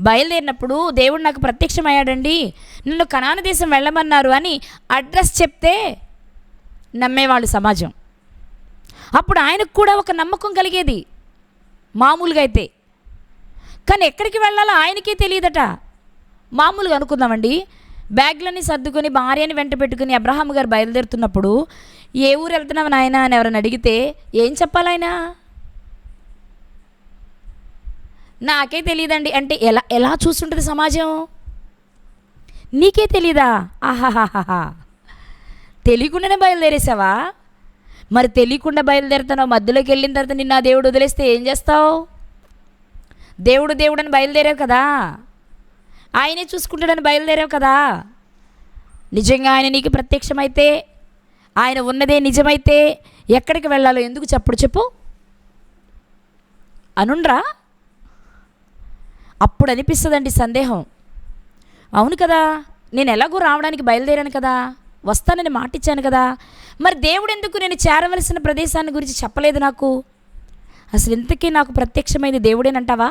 Speaker 1: బయలుదేరినప్పుడు దేవుడు నాకు ప్రత్యక్షమయ్యాడండి, నిన్ను కనాను దేశం వెళ్ళమన్నారు అని అడ్రస్ చెప్తే నమ్మేవాళ్ళు సమాజం. అప్పుడు ఆయనకు కూడా ఒక నమ్మకం కలిగేది మామూలుగా అయితే. కానీ ఎక్కడికి వెళ్ళాలో ఆయనకే తెలియదట. మామూలుగా అనుకుందామండి, బ్యాగ్లన్నీ సర్దుకొని భార్యని వెంట పెట్టుకుని అబ్రహాము గారు బయలుదేరుతున్నప్పుడు ఏ ఊరు వెళ్తున్నావు నాయన అని ఎవరైనా అడిగితే ఏం చెప్పాలైనా? నాకే తెలియదండి అంటే ఎలా చూస్తుంటుంది సమాజం? నీకే తెలీదా? ఆహాహాహా, తెలియకుండానే బయలుదేరేసావా? మరి తెలియకుండా బయలుదేరుతున్నావు, మధ్యలోకి వెళ్ళిన తర్వాత నిన్న ఆ దేవుడు వదిలేస్తే ఏం చేస్తావు? దేవుడు అని బయలుదేరావు కదా, ఆయనే చూసుకుంటాడని బయలుదేరావు కదా. నిజంగా ఆయన నీకు ప్రత్యక్షమైతే, ఆయన ఉన్నదే నిజమైతే ఎక్కడికి వెళ్ళాలో ఎందుకు చెప్పు అనుండ్రా? అప్పుడు అనిపిస్తుందండి సందేహం, అవును కదా, నేను ఎలాగో రావడానికి బయలుదేరాను కదా, వస్తానని మాటిచ్చాను కదా, మరి దేవుడు ఎందుకు నేను చేరవలసిన ప్రదేశాన్ని గురించి చెప్పలేదు నాకు? అసలు ఇంతకీ నాకు ప్రత్యక్షమైంది దేవుడేనంటావా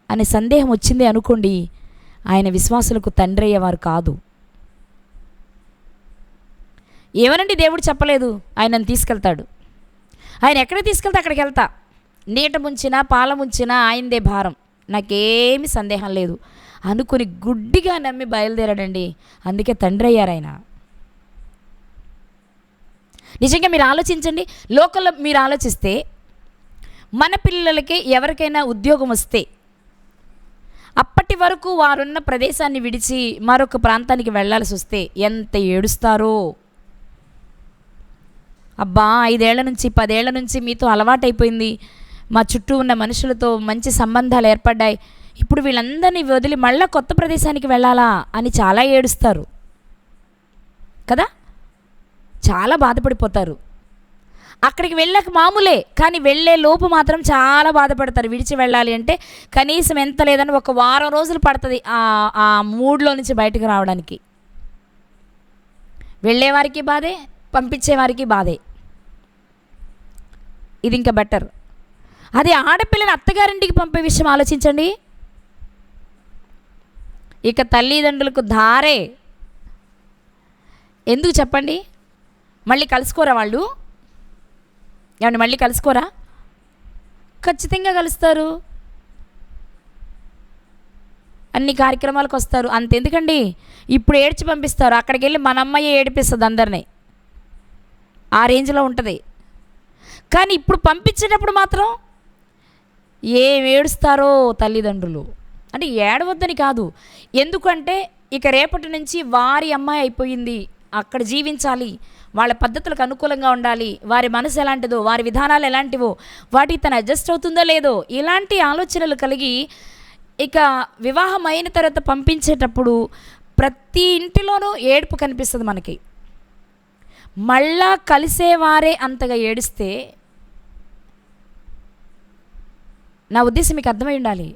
Speaker 1: అనే సందేహం వచ్చింది అనుకోండి, ఆయన విశ్వాసులకు తండ్రి అయ్యేవారు కాదు. ఏమనండి, దేవుడు చెప్పలేదు, ఆయన నన్ను తీసుకెళ్తాడు, ఆయన ఎక్కడ తీసుకెళ్తే అక్కడికి వెళ్తా, నీట ముంచినా పాల ముంచినా ఆయనదే భారం, నాకేమీ సందేహం లేదు అనుకుని గుడ్డిగా నమ్మి బయలుదేరాడండి. అందుకే తండ్రి అయ్యారు ఆయన. నిజంగా మీరు ఆలోచించండి, లోకల్లో మీరు ఆలోచిస్తే మన పిల్లలకి ఎవరికైనా ఉద్యోగం వస్తే అప్పటి వరకు వారున్న ప్రదేశాన్ని విడిచి మరొక ప్రాంతానికి వెళ్ళాల్సి వస్తే ఎంత ఏడుస్తారో. అబ్బా, 5 ఏళ్ల నుంచి 10 ఏళ్ల నుంచి మీతో అలవాటైపోయింది, మా చుట్టూ ఉన్న మనుషులతో మంచి సంబంధాలు ఏర్పడ్డాయి, ఇప్పుడు వీళ్ళందరినీ వదిలి మళ్ళీ కొత్త ప్రదేశానికి వెళ్ళాలా అని చాలా ఏడుస్తారు కదా, చాలా బాధపడిపోతారు. అక్కడికి వెళ్ళాక మామూలే, కానీ వెళ్ళే లోపు మాత్రం చాలా బాధపడతారు. విడిచి వెళ్ళాలి అంటే కనీసం ఎంత లేదని 1 వారం రోజులు పడుతుంది ఆ మూడ్లో నుంచి బయటకు రావడానికి. వెళ్ళేవారికి బాధే, పంపించేవారికి బాధే. ఇది ఇంకా బెటర్. అదే ఆడపిల్లని అత్తగారింటికి పంపే విషయం ఆలోచించండి, ఇక తల్లిదండ్రులకు ధారే. ఎందుకు చెప్పండి? మళ్ళీ కలుసుకోరా వాళ్ళు? ఏమండి, మళ్ళీ కలుసుకోరా? ఖచ్చితంగా కలుస్తారు, అన్ని కార్యక్రమాలకు వస్తారు. అంతెందుకండి, ఇప్పుడు ఏడ్చి పంపిస్తారు, అక్కడికి వెళ్ళి మన అమ్మాయి ఏడిపిస్తుంది అందరినీ, ఆ రేంజ్లో ఉంటుంది. కానీ ఇప్పుడు పంపించేటప్పుడు మాత్రం ఏం ఏడుస్తారో తల్లిదండ్రులు. అంటే ఏడవద్దని కాదు, ఎందుకంటే ఇక రేపటి నుంచి వారి అమ్మాయి అయిపోయింది, అక్కడ జీవించాలి, వాళ్ళ పద్ధతులకు అనుకూలంగా ఉండాలి, వారి మనసు ఎలాంటిదో, వారి విధానాలు ఎలాంటివో, వాటికి తను అడ్జస్ట్ అవుతుందో లేదో, ఇలాంటి ఆలోచనలు కలిగి ఇక వివాహం అయిన తర్వాత పంపించేటప్పుడు ప్రతి ఇంటిలోనూ ఏడుపు కనిపిస్తుంది మనకి. మళ్ళా కలిసేవారే అంతగా ఏడిస్తే, నా ఉద్దేశం మీకు అర్థమై ఉండాలి,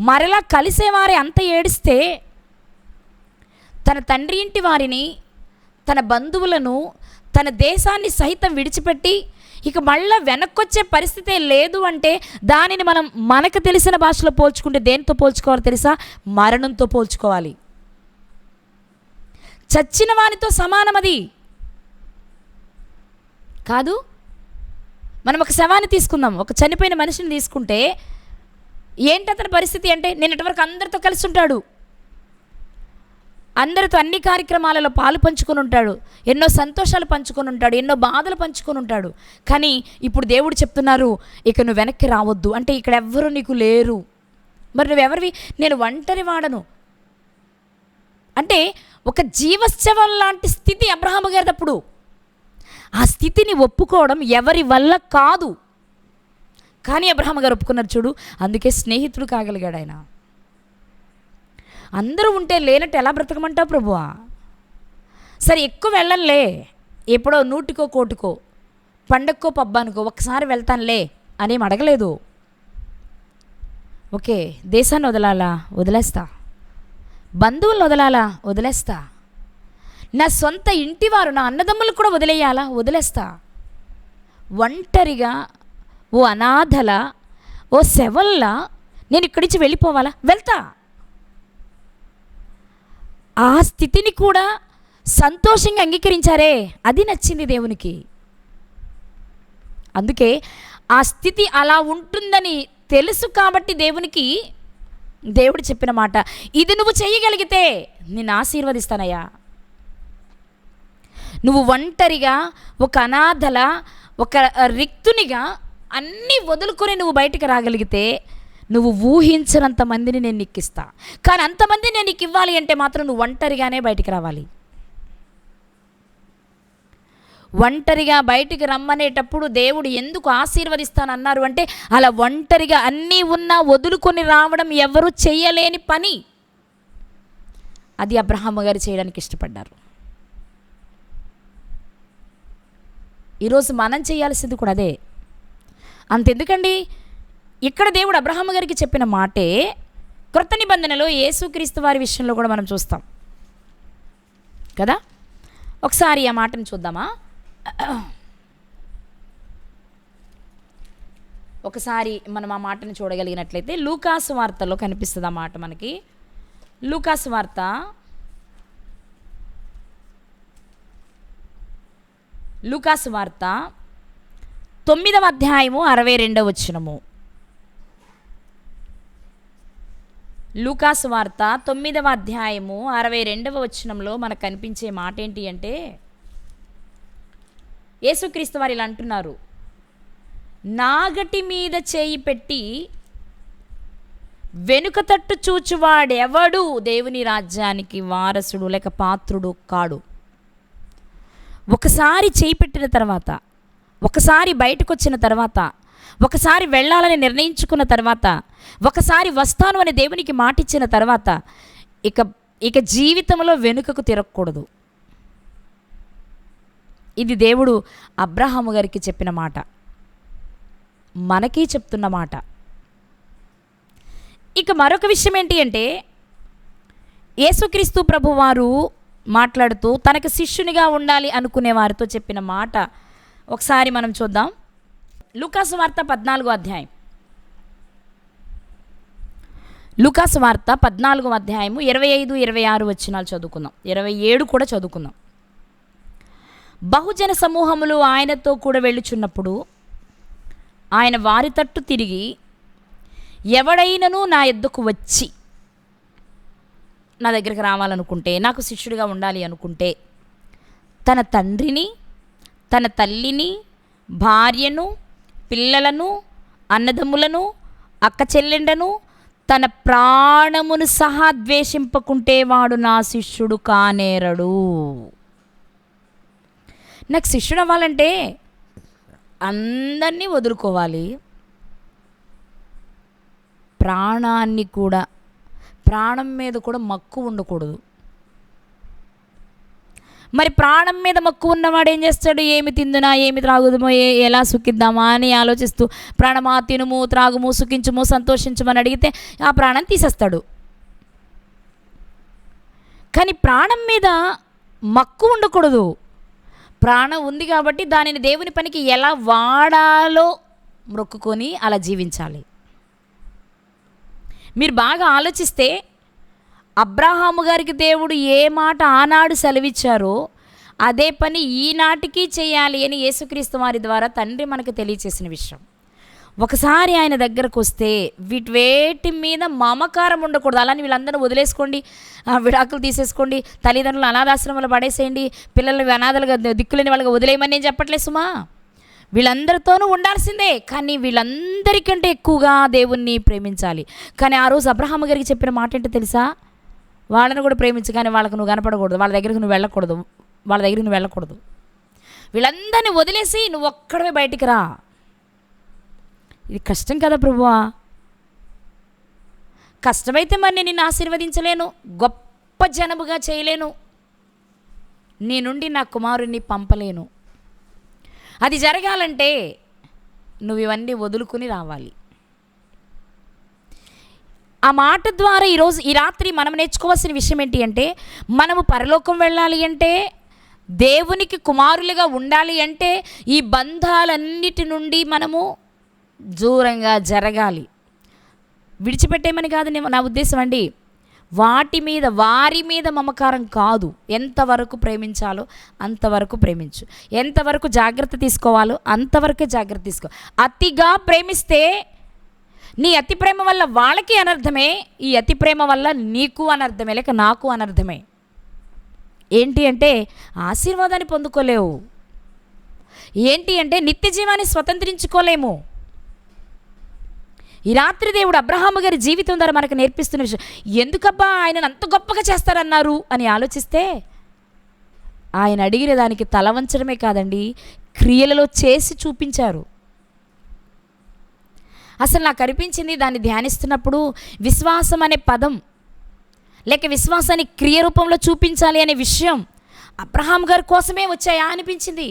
Speaker 1: మరలా కలిసేవారే అంత ఏడిస్తే తన తండ్రి ఇంటి వారిని, తన బంధువులను, తన దేశాన్ని సహితం విడిచిపెట్టి ఇక మళ్ళీ వెనక్కొచ్చే పరిస్థితే లేదు అంటే దానిని మనం మనకు తెలిసిన భాషలో పోల్చుకుంటే దేనితో పోల్చుకోవాలో తెలుసా? మరణంతో పోల్చుకోవాలి. చచ్చిన వానితో సమానం అది కాదు. మనం ఒక శవాన్ని తీసుకుందాం, ఒక చనిపోయిన మనిషిని తీసుకుంటే ఏంటి అతని పరిస్థితి అంటే, నిన్నటి వరకు అందరితో కలిసి ఉంటాడు, అందరితో అన్ని కార్యక్రమాలలో పాలు పంచుకొని ఉంటాడు, ఎన్నో సంతోషాలు పంచుకొని ఉంటాడు, ఎన్నో బాధలు పంచుకొని ఉంటాడు. కానీ ఇప్పుడు దేవుడు చెప్తున్నారు, ఇక నువ్వు వెనక్కి రావద్దు అంటే ఇక్కడ ఎవ్వరూ నీకు లేరు. మరి నువ్వెవరివి? నేను ఒంటరి వాడను అంటే ఒక జీవశవం లాంటి స్థితి అబ్రహాము గారిదప్పుడు. ఆ స్థితిని ఒప్పుకోవడం ఎవరి వల్ల కాదు, కానీ అబ్రహాము గారు ఒప్పుకున్నారు చూడు. అందుకే స్నేహితుడు కాగలిగాడు ఆయన. అందరూ ఉంటే లేనట్టు ఎలా బ్రతకమంటావు ప్రభువా? సరే ఎక్కువ వెళ్ళంలే, ఎప్పుడో 100కో 1,00,00,000కో పండక్కో పబ్బానికో ఒక్కసారి వెళ్తానులే అనేం అడగలేదు. ఓకే, దేశాన్ని వదలాలా? వదిలేస్తా. బంధువులను వదలాలా? వదిలేస్తా. నా సొంత ఇంటివారు, నా అన్నదమ్ములు కూడా వదిలేయాలా? వదిలేస్తా. ఒంటరిగా ఓ అనాథల, ఓ శవల్లా నేను ఇక్కడి నుంచి వెళ్ళిపోవాలా? వెళ్తా. ఆ స్థితిని కూడా సంతోషంగా అంగీకరించారే, అది నచ్చింది దేవునికి. అందుకే ఆ స్థితి అలా ఉంటుందని తెలుసు కాబట్టి దేవుడు చెప్పిన మాట, ఇది నువ్వు చేయగలిగితే నిన్ను ఆశీర్వదిస్తానయ్యా. నువ్వు ఒంటరిగా, ఒక అనాథల, ఒక రిక్తునిగా అన్నీ వదులుకొని నువ్వు బయటికి రాగలిగితే నువ్వు ఊహించినంత మందిని నేను నీకు ఇస్తా. కానీ అంతమంది నేను నీకు ఇవ్వాలి అంటే మాత్రం నువ్వు ఒంటరిగానే బయటికి రావాలి. ఒంటరిగా బయటికి రమ్మనేటప్పుడు దేవుడు ఎందుకు ఆశీర్వదిస్తానన్నారు అంటే, అలా ఒంటరిగా అన్నీ ఉన్నా వదులుకొని రావడం ఎవరు చేయలేని పని. అది అబ్రహాము గారు చేయడానికి ఇష్టపడ్డారు. ఈరోజు మనం చేయాల్సింది కూడా అదే. అంతెందుకండి, ఇక్కడ దేవుడు అబ్రహాము గారికి చెప్పిన మాటే క్రొత్త నిబంధనలో యేసుక్రీస్తు వారి విషయంలో కూడా మనం చూస్తాం కదా. ఒకసారి ఆ మాటను చూద్దామా. ఒకసారి మనం ఆ మాటను చూడగలిగినట్లయితే లూకాసు వార్తలో కనిపిస్తుంది ఆ మాట మనకి. లూకాసు వార్త 9వ అధ్యాయము 62వ వచనము. లూకాసు వార్త 9వ అధ్యాయము 62వ వచనంలో మనకు కనిపించే మాట ఏంటి అంటే, యేసుక్రీస్తు వారు ఇలా అంటున్నారు, నాగటి మీద చేయి పెట్టి వెనుక తట్టు చూచువాడెవడు దేవుని రాజ్యానికి వారసుడు లేక పాత్రుడు కాడు. ఒకసారి చేయి పెట్టిన తర్వాత, ఒకసారి బయటకు వచ్చిన తర్వాత, ఒకసారి వెళ్ళాలని నిర్ణయించుకున్న తర్వాత, ఒకసారి వస్తాను అని దేవునికి మాటిచ్చిన తర్వాత ఇక జీవితంలో వెనుకకు తిరగకూడదు. ఇది దేవుడు అబ్రహాము గారికి చెప్పిన మాట, మనకి చెప్తున్న మాట. ఇక మరొక విషయం ఏంటి అంటే, యేసుక్రీస్తు ప్రభువారు మాట్లాడుతూ తనకు శిష్యునిగా ఉండాలి అనుకునే వారితో చెప్పిన మాట ఒకసారి మనం చూద్దాం. లూకాసు వార్త 14వ అధ్యాయం, లూకాసు వార్త 14వ అధ్యాయము 25, 26 వచనాలు చదువుకుందాం, 27 కూడా చదువుకుందాం. బహుజన సమూహములు ఆయనతో కూడా వెళ్ళుచున్నప్పుడు ఆయన వారి తట్టు తిరిగి, ఎవడైనను నా యొద్దకు వచ్చి నా దగ్గరికి రావాలనుకుంటే, నాకు శిష్యుడిగా ఉండాలి అనుకుంటే, తన తండ్రిని, తన తల్లిని, భార్యను, పిల్లలను, అన్నదమ్ములను, అక్క చెల్లెండను, తన ప్రాణమును సహా ద్వేషింపకుంటే వాడు నా శిష్యుడు కానేరడు. నాకు శిష్యుడు అవ్వాలంటే అందరినీ వదులుకోవాలి, ప్రాణాన్ని కూడా, ప్రాణం మీద కూడా మక్కువ ఉండకూడదు. మరి ప్రాణం మీద మక్కువ ఉన్నవాడు ఏం చేస్తాడు? ఏమి తిందునా, ఏమి త్రాగుదమో, ఎలా సుఖిద్దామా అని ఆలోచిస్తూ, ప్రాణమా తినుము, త్రాగుము, సుఖించుము, సంతోషించమని అడిగితే ఆ ప్రాణం తీసేస్తాడు. కానీ ప్రాణం మీద మక్కువ ఉండకూడదు. ప్రాణం ఉంది కాబట్టి దానిని దేవుని పనికి ఎలా వాడాలో మొక్కుకొని అలా జీవించాలి. మీరు బాగా ఆలోచిస్తే అబ్రహాము గారికి దేవుడు ఏ మాట ఆనాడు సెలవిచ్చారో అదే పని ఈనాటికి చేయాలి అని యేసుక్రీస్తు వారి ద్వారా తండ్రి మనకు తెలియచేసిన విషయం. ఒకసారి ఆయన దగ్గరకు వస్తే వేటి మీద మమకారం ఉండకూడదు. అలానే వీళ్ళందరూ వదిలేసుకోండి, విడాకులు తీసేసుకోండి, తల్లిదండ్రులు అనాథాశ్రమంలో పడేసేయండి, పిల్లలు అనాథలుగా దిక్కులేని వాళ్ళగా వదిలేయమని నేను చెప్పట్లేదు సుమా. వీళ్ళందరితోనూ ఉండాల్సిందే, కానీ వీళ్ళందరికంటే ఎక్కువగా దేవుణ్ణి ప్రేమించాలి. కానీ ఆ రోజు అబ్రహాము గారికి చెప్పిన మాట ఏంటో తెలుసా? వాళ్ళని కూడా ప్రేమించు, కానీ వాళ్ళకు నువ్వు కనపడకూడదు, వాళ్ళ దగ్గరికి నువ్వు వెళ్ళకూడదు, వీళ్ళందరినీ వదిలేసి నువ్వు ఒక్కడవే బయటికి రా. ఇది కష్టం కదా ప్రభువా. కష్టమైతే మరి నేను నిన్ను ఆశీర్వదించలేను, గొప్ప జనముగా చేయలేను, నీ నుండి నా కుమారుణ్ణి పంపలేను. అది జరగాలంటే నువ్వు ఇవన్నీ వదులుకుని రావాలి. ఆ మాట ద్వారా ఈ రాత్రి మనం నేర్చుకోవాల్సిన విషయం ఏంటి అంటే, మనము పరలోకం వెళ్ళాలి అంటే, దేవునికి కుమారులుగా ఉండాలి అంటే, ఈ బంధాలన్నిటి నుండి మనము దూరంగా జరగాలి. విడిచిపెట్టేమని కాదు నా ఉద్దేశం అండి. వారి మీద మమకారం కాదు. ఎంతవరకు ప్రేమించాలో అంతవరకు ప్రేమించు, ఎంతవరకు జాగ్రత్త తీసుకోవాలో అంతవరకే జాగ్రత్త తీసుకో. అతిగా ప్రేమిస్తే నీ అతి ప్రేమ వల్ల వాళ్ళకి అనర్థమే, ఈ అతి ప్రేమ వల్ల నీకు అనర్థమే, లేక నాకు అనర్థమే. ఏంటి అంటే ఆశీర్వాదాన్ని పొందుకోలేవు, ఏంటి అంటే నిత్య జీవాన్ని స్వతంత్రించుకోలేము. ఈ రాత్రి దేవుడు అబ్రహాము గారి జీవితం ద్వారా మనకు నేర్పిస్తున్న విషయం, ఎందుకబ్బా ఆయనను అంత గొప్పగా చేస్తారన్నారు అని ఆలోచిస్తే, ఆయన అడిగిన దానికి తల వంచడమే కాదండి, క్రియలలో చేసి చూపించారు. అసలు నాకు అనిపించింది దాన్ని ధ్యానిస్తున్నప్పుడు, విశ్వాసం అనే పదం లేక విశ్వాసాన్ని క్రియ రూపంలో చూపించాలి అనే విషయం అబ్రహాం గారి కోసమే వచ్చాయా అనిపించింది.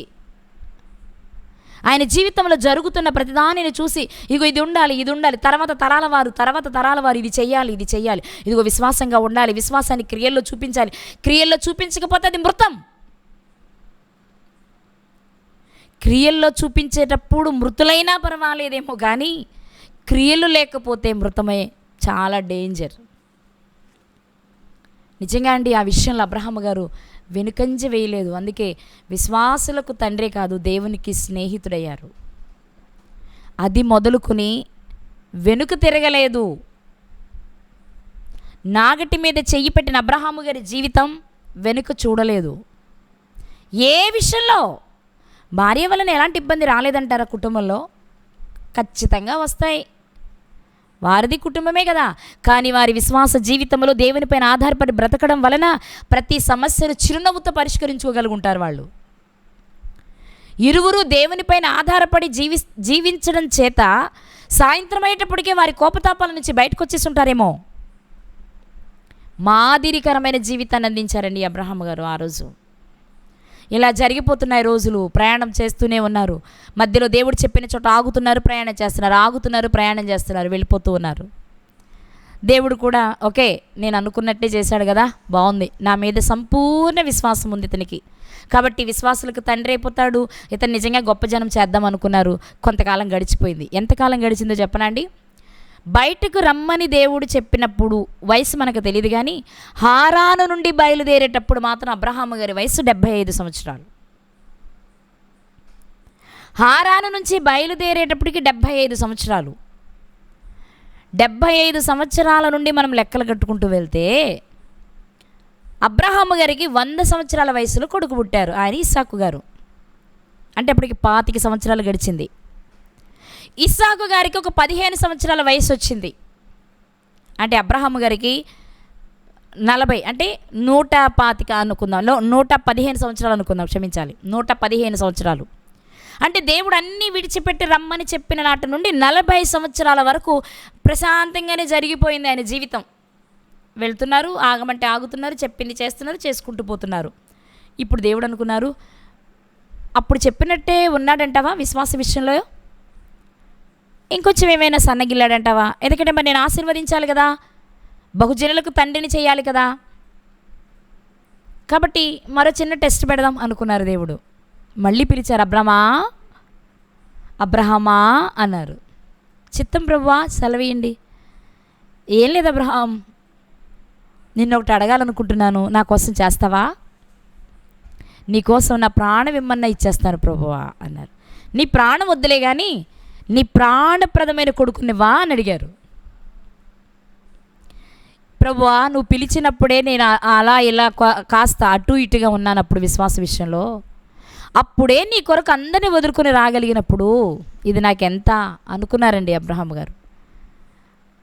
Speaker 1: ఆయన జీవితంలో జరుగుతున్న ప్రతిదానిని చూసి ఇగో ఇది ఉండాలి, ఇది ఉండాలి, తర్వాత తరాల వారు ఇది చెయ్యాలి, ఇది చెయ్యాలి, ఇదిగో విశ్వాసంగా ఉండాలి, విశ్వాసాన్ని క్రియల్లో చూపించాలి, క్రియల్లో చూపించకపోతే అది మృతం. క్రియల్లో చూపించేటప్పుడు మృతులైనా పర్వాలేదేమో కానీ క్రియలు లేకపోతే మృతమే, చాలా డేంజర్. నిజంగా అండి, ఆ విషయంలో అబ్రహాము గారు వెనుకంజ వేయలేదు. అందుకే విశ్వాసులకు తండ్రే కాదు, దేవునికి స్నేహితుడయ్యారు. అది మొదలుకొని వెనుక తిరగలేదు. నాగటి మీద చెయ్యి పెట్టిన అబ్రహాము గారి జీవితం వెనుక చూడలేదు. ఏ విషయంలో భార్య వలన ఎలాంటి ఇబ్బంది రాలేదంటారా? కుటుంబంలో ఖచ్చితంగా వస్తాయి, వారిది కుటుంబమే కదా. కానీ వారి విశ్వాస జీవితంలో దేవునిపైన ఆధారపడి బ్రతకడం వలన ప్రతి సమస్యను చిరునవ్వుతో పరిష్కరించుకోగలుగుంటారు వాళ్ళు. ఇరువురు దేవునిపైన ఆధారపడి జీవించడం చేత సాయంత్రం అయ్యేటప్పటికే వారి కోపతాపాల నుంచి బయటకు వచ్చేసి ఉంటారేమో. మాదిరికరమైన జీవితాన్ని అందించారండి అబ్రహాము గారు ఆ రోజు. ఇలా జరిగిపోతున్నాయి రోజులు, ప్రయాణం చేస్తూనే ఉన్నారు. మధ్యలో దేవుడు చెప్పిన చోట ఆగుతున్నారు, ప్రయాణం చేస్తున్నారు, ఆగుతున్నారు, ప్రయాణం చేస్తున్నారు, వెళ్ళిపోతూ ఉన్నారు. దేవుడు కూడా ఓకే, నేను అనుకున్నట్టే చేశాడు కదా, బాగుంది, నా మీద సంపూర్ణ విశ్వాసం ఉంది ఇతనికి, కాబట్టి విశ్వాసులకు తండ్రి అయిపోతాడు, ఇతను నిజంగా గొప్ప జనం చేద్దాం అనుకున్నారు. కొంతకాలం గడిచిపోయింది. ఎంతకాలం గడిచిందో చెప్పనండి. బయటకు రమ్మని దేవుడు చెప్పినప్పుడు వయసు మనకు తెలియదు, కానీ హారాను నుండి బయలుదేరేటప్పుడు మాత్రం అబ్రహాము గారి వయసు 75 సంవత్సరాలు. హారాను నుంచి బయలుదేరేటప్పటికి 75 సంవత్సరాలు. 75 సంవత్సరాల నుండి మనం లెక్కలు కట్టుకుంటూ వెళ్తే అబ్రహాము గారికి 100 సంవత్సరాల వయసులో కొడుకు పుట్టారు, ఆయన ఇస్సాకు గారు. అంటే అప్పటికి 25 సంవత్సరాలు గడిచింది. ఇస్సాకు గారికి ఒక 15 సంవత్సరాల వయసు వచ్చింది. అంటే అబ్రహాము గారికి 40, అంటే 125 అనుకుందాం, 115 సంవత్సరాలు అనుకుందాం, క్షమించాలి, 115 సంవత్సరాలు. అంటే దేవుడు అన్నీ విడిచిపెట్టి రమ్మని చెప్పిన నాటి నుండి 40 సంవత్సరాల వరకు ప్రశాంతంగానే జరిగిపోయింది ఆయన జీవితం. వెళ్తున్నారు, ఆగమంటే ఆగుతున్నారు, చెప్పింది చేస్తున్నారు, చేసుకుంటూ పోతున్నారు. ఇప్పుడు దేవుడు అనుకున్నారు, అప్పుడు చెప్పినట్టే ఉన్నాడంటావా విశ్వాస విషయంలో? ఇంకొంచెం ఏమైనా సన్నగిల్లాడంటావా? ఎందుకంటే మరి నేను ఆశీర్వదించాలి కదా, బహుజనులకు తండ్రిని చేయాలి కదా, కాబట్టి మరో చిన్న టెస్ట్ పెడదాం అనుకున్నారు దేవుడు. మళ్ళీ పిలిచారు, అబ్రహామా అన్నారు. చిత్తం ప్రభువా, సెలవేయండి. ఏం లేదు అబ్రహాం, నిన్ను ఒకటి అడగాలనుకుంటున్నాను, నా కోసం చేస్తావా? నీకోసం నా ప్రాణం ఇమ్మన్నా ఇచ్చేస్తాను ప్రభువా అన్నారు. నీ ప్రాణం వద్దులే కానీ నీ ప్రాణప్రదమైన కొడుకునివా అని అడిగారు. ప్రభువా, నువ్వు పిలిచినప్పుడే నేను అలా ఇలా కాస్త అటు ఇటుగా ఉన్నాను అప్పుడు విశ్వాస విషయంలో, అప్పుడే నీ కొరకు అందరినీ వదులుకొని రాగలిగినప్పుడు ఇది నాకెంత అనుకున్నారండి అబ్రహాం గారు.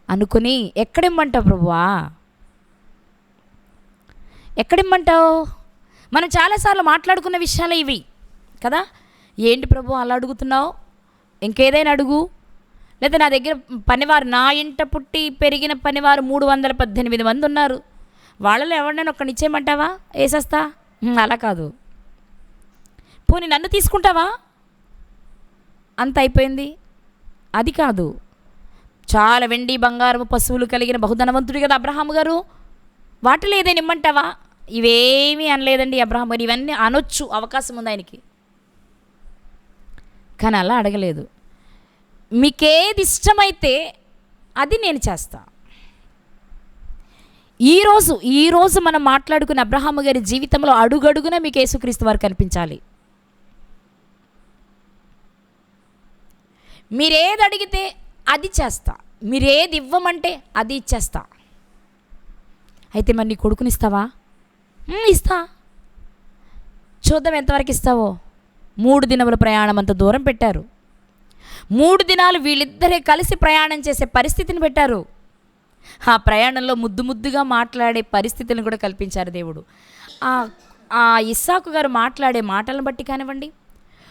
Speaker 1: అనుకుని ఎక్కడిమ్మంటావు ప్రభువా, ఎక్కడిమ్మంటావు? మనం చాలాసార్లు మాట్లాడుకున్న విషయాలు ఇవి కదా. ఏంటి ప్రభు అలా అడుగుతున్నావు, ఇంకేదైనా అడుగు, లేదా నా దగ్గర పనివారు, నా ఇంట పుట్టి పెరిగిన పనివారు 318 మంది ఉన్నారు, వాళ్ళలో ఎవరినైనా ఒక్కడిని ఇచ్చేయమంటావా? వేసేస్తా. అలా కాదు. పోనీ నన్ను తీసుకుంటావా? అంత అయిపోయింది. అది కాదు. చాలా వెండి బంగారము పశువులు కలిగిన బహుధనవంతుడు కదా అబ్రహాము గారు, వాటిలో ఏదైనా ఇమ్మంటావా? ఇవేమీ అనలేదండి అబ్రహాము గారు. ఇవన్నీ అనొచ్చు, అవకాశం ఉంది ఆయనకి, కానీ అలా అడగలేదు. మీకేది ఇష్టమైతే అది నేను చేస్తా. ఈరోజు మనం మాట్లాడుకున్న అబ్రహాము గారి జీవితంలో అడుగడుగున మీకు యేసుక్రీస్తు వారు కనిపించాలి. మీరేది అడిగితే అది చేస్తా, మీరేది ఇవ్వమంటే అది ఇచ్చేస్తా. అయితే మరి నీ కొడుకునిస్తావా? ఇస్తా. చూద్దాం ఎంతవరకు ఇస్తావో. 3 దినముల ప్రయాణం అంత దూరం పెట్టారు. 3 దినాలు వీళ్ళిద్దరే కలిసి ప్రయాణం చేసే పరిస్థితిని పెట్టారు. ఆ ప్రయాణంలో ముద్దుగా మాట్లాడే పరిస్థితిని కూడా కల్పించారు దేవుడు. ఆ ఇస్సాకు గారు మాట్లాడే మాటలను బట్టి కానివ్వండి,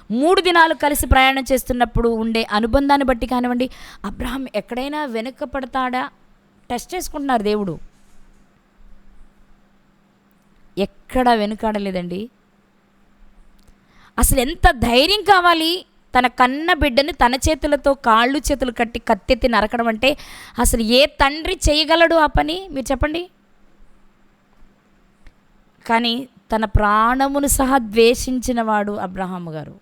Speaker 1: 3 దినాలు కలిసి ప్రయాణం చేస్తున్నప్పుడు ఉండే అనుబంధాన్ని బట్టి కానివ్వండి, అబ్రహాం ఎక్కడైనా వెనుక పడతాడా టెస్ట్ చేసుకుంటున్నారు దేవుడు. ఎక్కడా వెనుకాడలేదండి. అసలు ఎంత ధైర్యం కావాలి తన కన్న బిడ్డని తన చేతులతో కాళ్ళు చేతులు కట్టి కత్తెత్తి నరకడం అంటే అసలు ఏ తండ్రి చేయగలడు ఆ పని? మీరు చెప్పండి. కానీ తన ప్రాణమును సహా ద్వేషించిన వాడు అబ్రహాము గారు.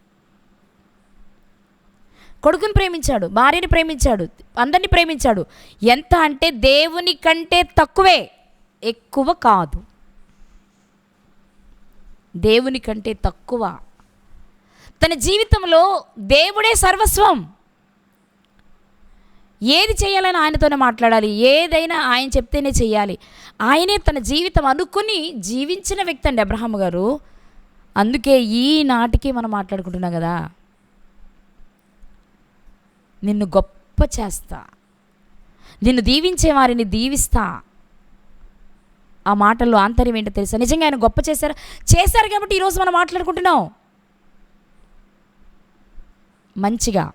Speaker 1: కొడుకుని ప్రేమించాడు, భార్యని ప్రేమించాడు, అందరినీ ప్రేమించాడు. ఎంత అంటే దేవుని కంటే తక్కువే, ఎక్కువ కాదు. దేవుని కంటే తక్కువ. తన జీవితంలో దేవుడే సర్వస్వం. ఏది చేయాలని ఆయనతోనే మాట్లాడాలి, ఏదైనా ఆయన చెప్తేనే చేయాలి. ఆయనే తన జీవితం అనుకుని జీవించిన వ్యక్తి అండి అబ్రహాము గారు. అందుకే ఈనాటికి మనం మాట్లాడుకుంటున్నాం కదా, నిన్ను గొప్ప చేస్తా, నిన్ను దీవించే వారిని దీవిస్తా. ఆ మాటల్లో ఆంతర్యం ఏంటో తెలుసా? నిజంగా ఆయన గొప్ప చేశారు కాబట్టి ఈరోజు మనం మాట్లాడుకుంటున్నాం మంచిగా.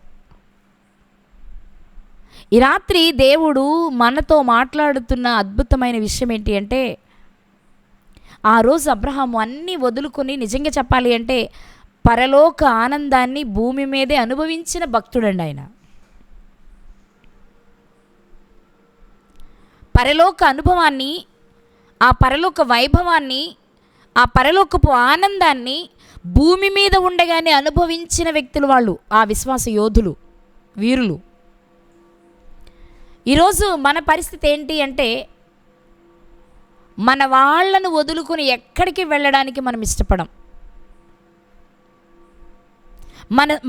Speaker 1: ఈ రాత్రి దేవుడు మనతో మాట్లాడుతున్న అద్భుతమైన విషయం ఏంటి అంటే, ఆ రోజు అబ్రహాము అన్నీ వదులుకొని, నిజంగా చెప్పాలి అంటే పరలోక ఆనందాన్ని భూమి మీదే అనుభవించిన భక్తుడండి ఆయన. పరలోక అనుభవాన్ని, ఆ పరలోక వైభవాన్ని, ఆ పరలోకపు ఆనందాన్ని భూమి మీద ఉండగానే అనుభవించిన వ్యక్తులు వాళ్ళు, ఆ విశ్వాస యోధులు, వీరులు. ఈరోజు మన పరిస్థితి ఏంటి అంటే, మన వాళ్ళను వదులుకొని ఎక్కడికి వెళ్ళడానికి మనం ఇష్టపడం.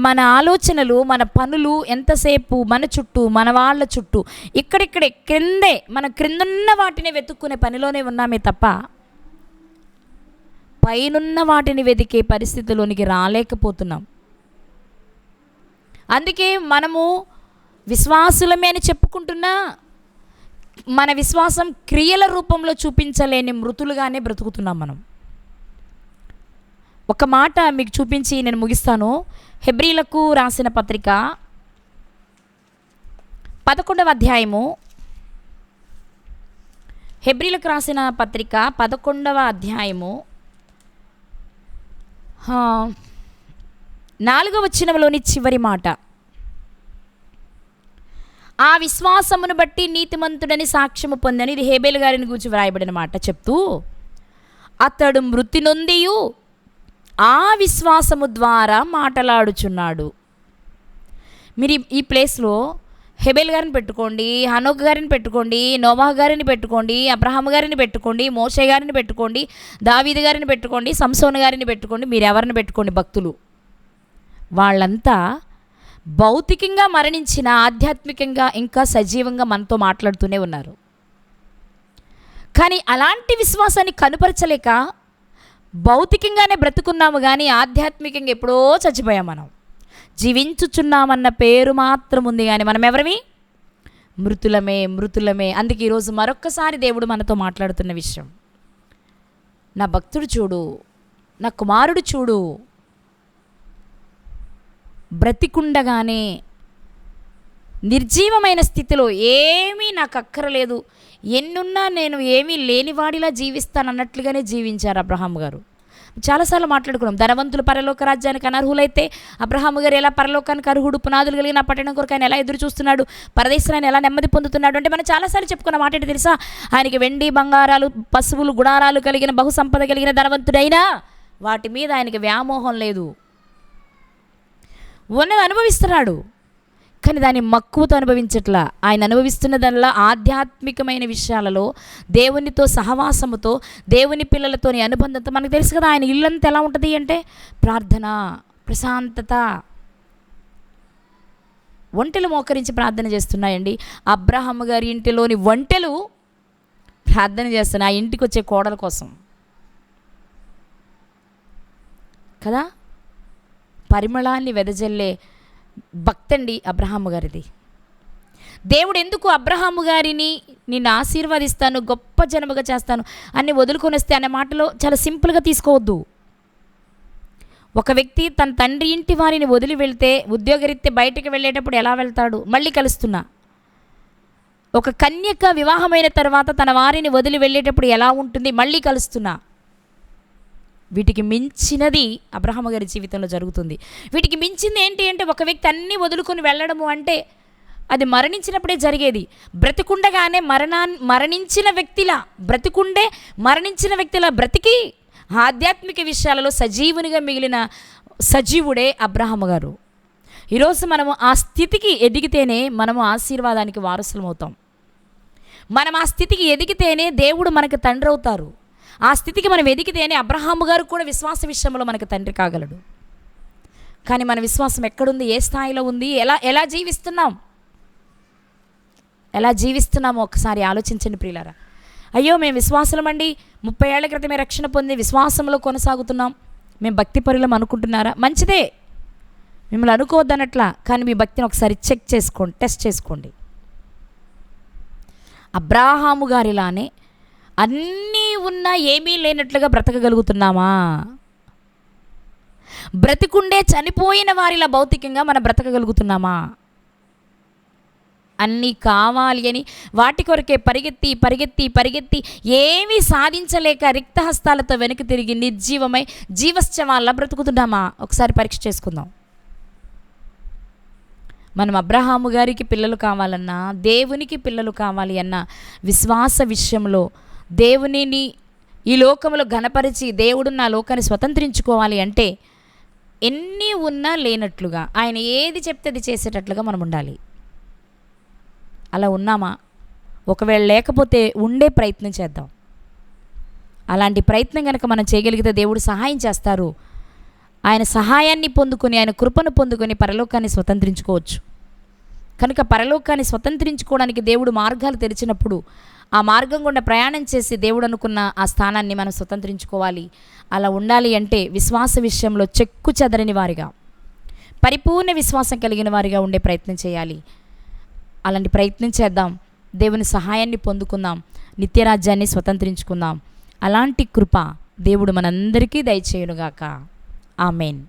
Speaker 1: మన ఆలోచనలు, మన పనులు ఎంతసేపు మన చుట్టూ, మన వాళ్ళ చుట్టూ, ఇక్కడిక్కడే క్రిందే, మన క్రిందున్న వాటిని వెతుక్కునే పనిలోనే ఉన్నామే తప్ప పైనున్న వాటిని వెతికే పరిస్థితిలోనికి రాలేకపోతున్నాం. అందుకే మనము విశ్వాసులమే అని చెప్పుకుంటున్నా మన విశ్వాసం క్రియల రూపంలో చూపించలేని మృతులుగానే బ్రతుకుతున్నాం మనం. ఒక మాట మీకు చూపించి నేను ముగిస్తాను. హెబ్రీలకు రాసిన పత్రిక 11వ అధ్యాయము, హెబ్రీలకు రాసిన పత్రిక 11వ అధ్యాయము 4వ వచనంలోని చివరి మాట, ఆ విశ్వాసమును బట్టి నీతిమంతుడని సాక్ష్యము పొందని, ఇది హేబేలు గారిని గురించి వ్రాయబడిన మాట చెప్తూ, అతడు మృతి నొందియు ఆ విశ్వాసము ద్వారా మాటలాడుచున్నాడు. మీరు ఈ ప్లేస్లో హెబేల్ గారిని పెట్టుకోండి, హనోక్ గారిని పెట్టుకోండి, నోవాహ్ గారిని పెట్టుకోండి, అబ్రహాము గారిని పెట్టుకోండి, మోషే గారిని పెట్టుకోండి, దావీదు గారిని పెట్టుకోండి, సంసోను గారిని పెట్టుకోండి, మీరు ఎవరిని పెట్టుకోండి, భక్తులు. వాళ్ళంతా భౌతికంగా మరణించిన ఆధ్యాత్మికంగా ఇంకా సజీవంగా మనతో మాట్లాడుతూనే ఉన్నారు. కానీ అలాంటి విశ్వాసాన్ని కనుపరచలేక భౌతికంగానే బ్రతుకున్నాము, కానీ ఆధ్యాత్మికంగా ఎప్పుడో చచ్చిపోయాం. మనం జీవించుచున్నామన్న పేరు మాత్రం ఉంది, కానీ మనం ఎవరివి? మృతులమే. అందుకే ఈరోజు మరొక్కసారి దేవుడు మనతో మాట్లాడుతున్న విషయం, నా భక్తుడు చూడు, నా కుమారుడు చూడు, బ్రతికుండగానే నిర్జీవమైన స్థితిలో ఏమీ నాకు అక్కరలేదు, ఎన్నున్నా నేను ఏమీ లేనివాడిలా జీవిస్తానన్నట్లుగానే జీవించారు అబ్రహాము గారు. చాలాసార్లు మాట్లాడుకున్నాం, ధనవంతులు పరలోక రాజ్యానికి అనర్హులైతే అబ్రహాము గారు ఎలా పరలోకానికి అర్హుడు, పునాదులు కలిగిన పట్టణం కొరకు ఆయన ఎలా ఎదురు చూస్తున్నాడు, పరదేశాన్ని ఎలా నెమ్మది పొందుతున్నాడు అంటే మనం చాలాసార్లు చెప్పుకున్న మాట ఏంటి తెలుసా? ఆయనకి వెండి బంగారాలు పశువులు గుడారాలు కలిగిన బహు సంపద కలిగిన ధనవంతుడైనా వాటి మీద ఆయనకి వ్యామోహం లేదు, ఉన్నది అనుభవిస్తున్నాడు. కానీ దాన్ని మక్కువతో అనుభవించట్లా. ఆయన అనుభవిస్తున్నదల్లా ఆధ్యాత్మికమైన విషయాలలో దేవునితో సహవాసముతో, దేవుని పిల్లలతోని అనుబంధంతో. మనకు తెలుసు కదా ఆయన ఇల్లంతా ఎలా ఉంటుంది అంటే ప్రార్థన, ప్రశాంతత. ఒంటెలు మోకరించి ప్రార్థన చేస్తున్నాయండి. అబ్రహాము గారి ఇంటిలోని ఒంటెలు ప్రార్థన చేస్తున్నాయి ఆ ఇంటికి వచ్చే కోడల కోసం కదా. పరిమళాన్ని వెదజల్లే భక్తండి అబ్రహాము గారిది. దేవుడు ఎందుకు అబ్రహాము గారిని నిన్ను ఆశీర్వదిస్తాను, గొప్ప జనముగా చేస్తాను అని వదులుకొని వస్తే అనే మాటలో చాలా సింపుల్గా తీసుకోవద్దు. ఒక వ్యక్తి తన తండ్రి ఇంటి వారిని వదిలి వెళ్తే, ఉద్యోగరీత్యా బయటకు వెళ్ళేటప్పుడు ఎలా వెళ్తాడు? మళ్ళీ కలుస్తున్నా. ఒక కన్యక వివాహమైన తర్వాత తన వారిని వదిలి వెళ్ళేటప్పుడు ఎలా ఉంటుంది? మళ్ళీ కలుస్తున్నా. వీటికి మించినది అబ్రహాము గారి జీవితంలో జరుగుతుంది. వీటికి మించింది ఏంటి అంటే, ఒక వ్యక్తి అన్నీ వదులుకొని వెళ్ళడము అంటే అది మరణించినప్పుడే జరిగేది. బ్రతికుండగానే మరణించిన వ్యక్తిలా బ్రతికి ఆధ్యాత్మిక విషయాలలో సజీవునిగా మిగిలిన సజీవుడే అబ్రహాము గారు. ఈరోజు మనము ఆ స్థితికి ఎదిగితేనే మనము ఆశీర్వాదానికి వారసులం అవుతాం. మనం ఆ స్థితికి ఎదిగితేనే దేవుడు మనకు తండ్రి అవుతారు. ఆ స్థితికి మనం ఎదిగితేనే అబ్రహాము గారు కూడా విశ్వాస విషయంలో మనకు తండ్రి కాగలడు. కానీ మన విశ్వాసం ఎక్కడుంది, ఏ స్థాయిలో ఉంది, ఎలా జీవిస్తున్నామో ఒకసారి ఆలోచించండి ప్రియులారా. అయ్యో మేము విశ్వాసులమండి, 30 ఏళ్ల క్రితమే రక్షణ పొంది విశ్వాసంలో కొనసాగుతున్నాం, మేము భక్తి పరులం అనుకుంటున్నారా? మంచిదే, మిమ్మల్ని అనుకోవద్దనట్లా. కానీ మీ భక్తిని ఒకసారి టెస్ట్ చేసుకోండి. అబ్రాహాము గారిలానే అన్నీ ఉన్నా ఏమీ లేనట్లుగా బ్రతకగలుగుతున్నామా? బ్రతికుండే చనిపోయిన వారిలా భౌతికంగా మనం బ్రతకగలుగుతున్నామా? అన్నీ కావాలి అని వాటి కొరకే పరిగెత్తి ఏమీ సాధించలేక రిక్తహస్తాలతో వెనక్కి తిరిగి నిర్జీవమై జీవశ్చవాల్లా బ్రతుకుతున్నామా? ఒకసారి పరీక్ష చేసుకుందాం. మనం అబ్రహాము గారికి పిల్లలు కావాలన్నా, దేవునికి పిల్లలు కావాలి అన్నా, విశ్వాస విషయంలో దేవునిని ఈ లోకంలో ఘనపరిచి దేవుడు నా లోకాన్ని స్వతంత్రించుకోవాలి అంటే ఎన్ని ఉన్నా లేనట్లుగా, ఆయన ఏది చెప్తే అది చేసేటట్లుగా మనం ఉండాలి. అలా ఉన్నామా? ఒకవేళ లేకపోతే ఉండే ప్రయత్నం చేద్దాం. అలాంటి ప్రయత్నం కనుక మనం చేయగలిగితే దేవుడు సహాయం చేస్తారు. ఆయన సహాయాన్ని పొందుకొని, ఆయన కృపను పొందుకొని పరలోకాన్ని స్వతంత్రించుకోవచ్చు. కనుక పరలోకాన్ని స్వతంత్రించుకోవడానికి దేవుడు మార్గాలు తెరిచినప్పుడు ఆ మార్గం గుండా ప్రయాణం చేసి దేవుడు అనుకున్న ఆ స్థానాన్ని మనం స్వతంత్రించుకోవాలి. అలా ఉండాలి అంటే విశ్వాస విషయంలో చెక్కు చెదరని వారిగా, పరిపూర్ణ విశ్వాసం కలిగిన వారిగా ఉండే ప్రయత్నం చేయాలి. అలాంటి ప్రయత్నం చేద్దాం. దేవుని సహాయాన్ని పొందుకుందాం, నిత్యరాజ్యాన్ని స్వతంత్రించుకుందాం. అలాంటి కృప దేవుడు మనందరికీ దయచేయునుగాక. ఆమెన్.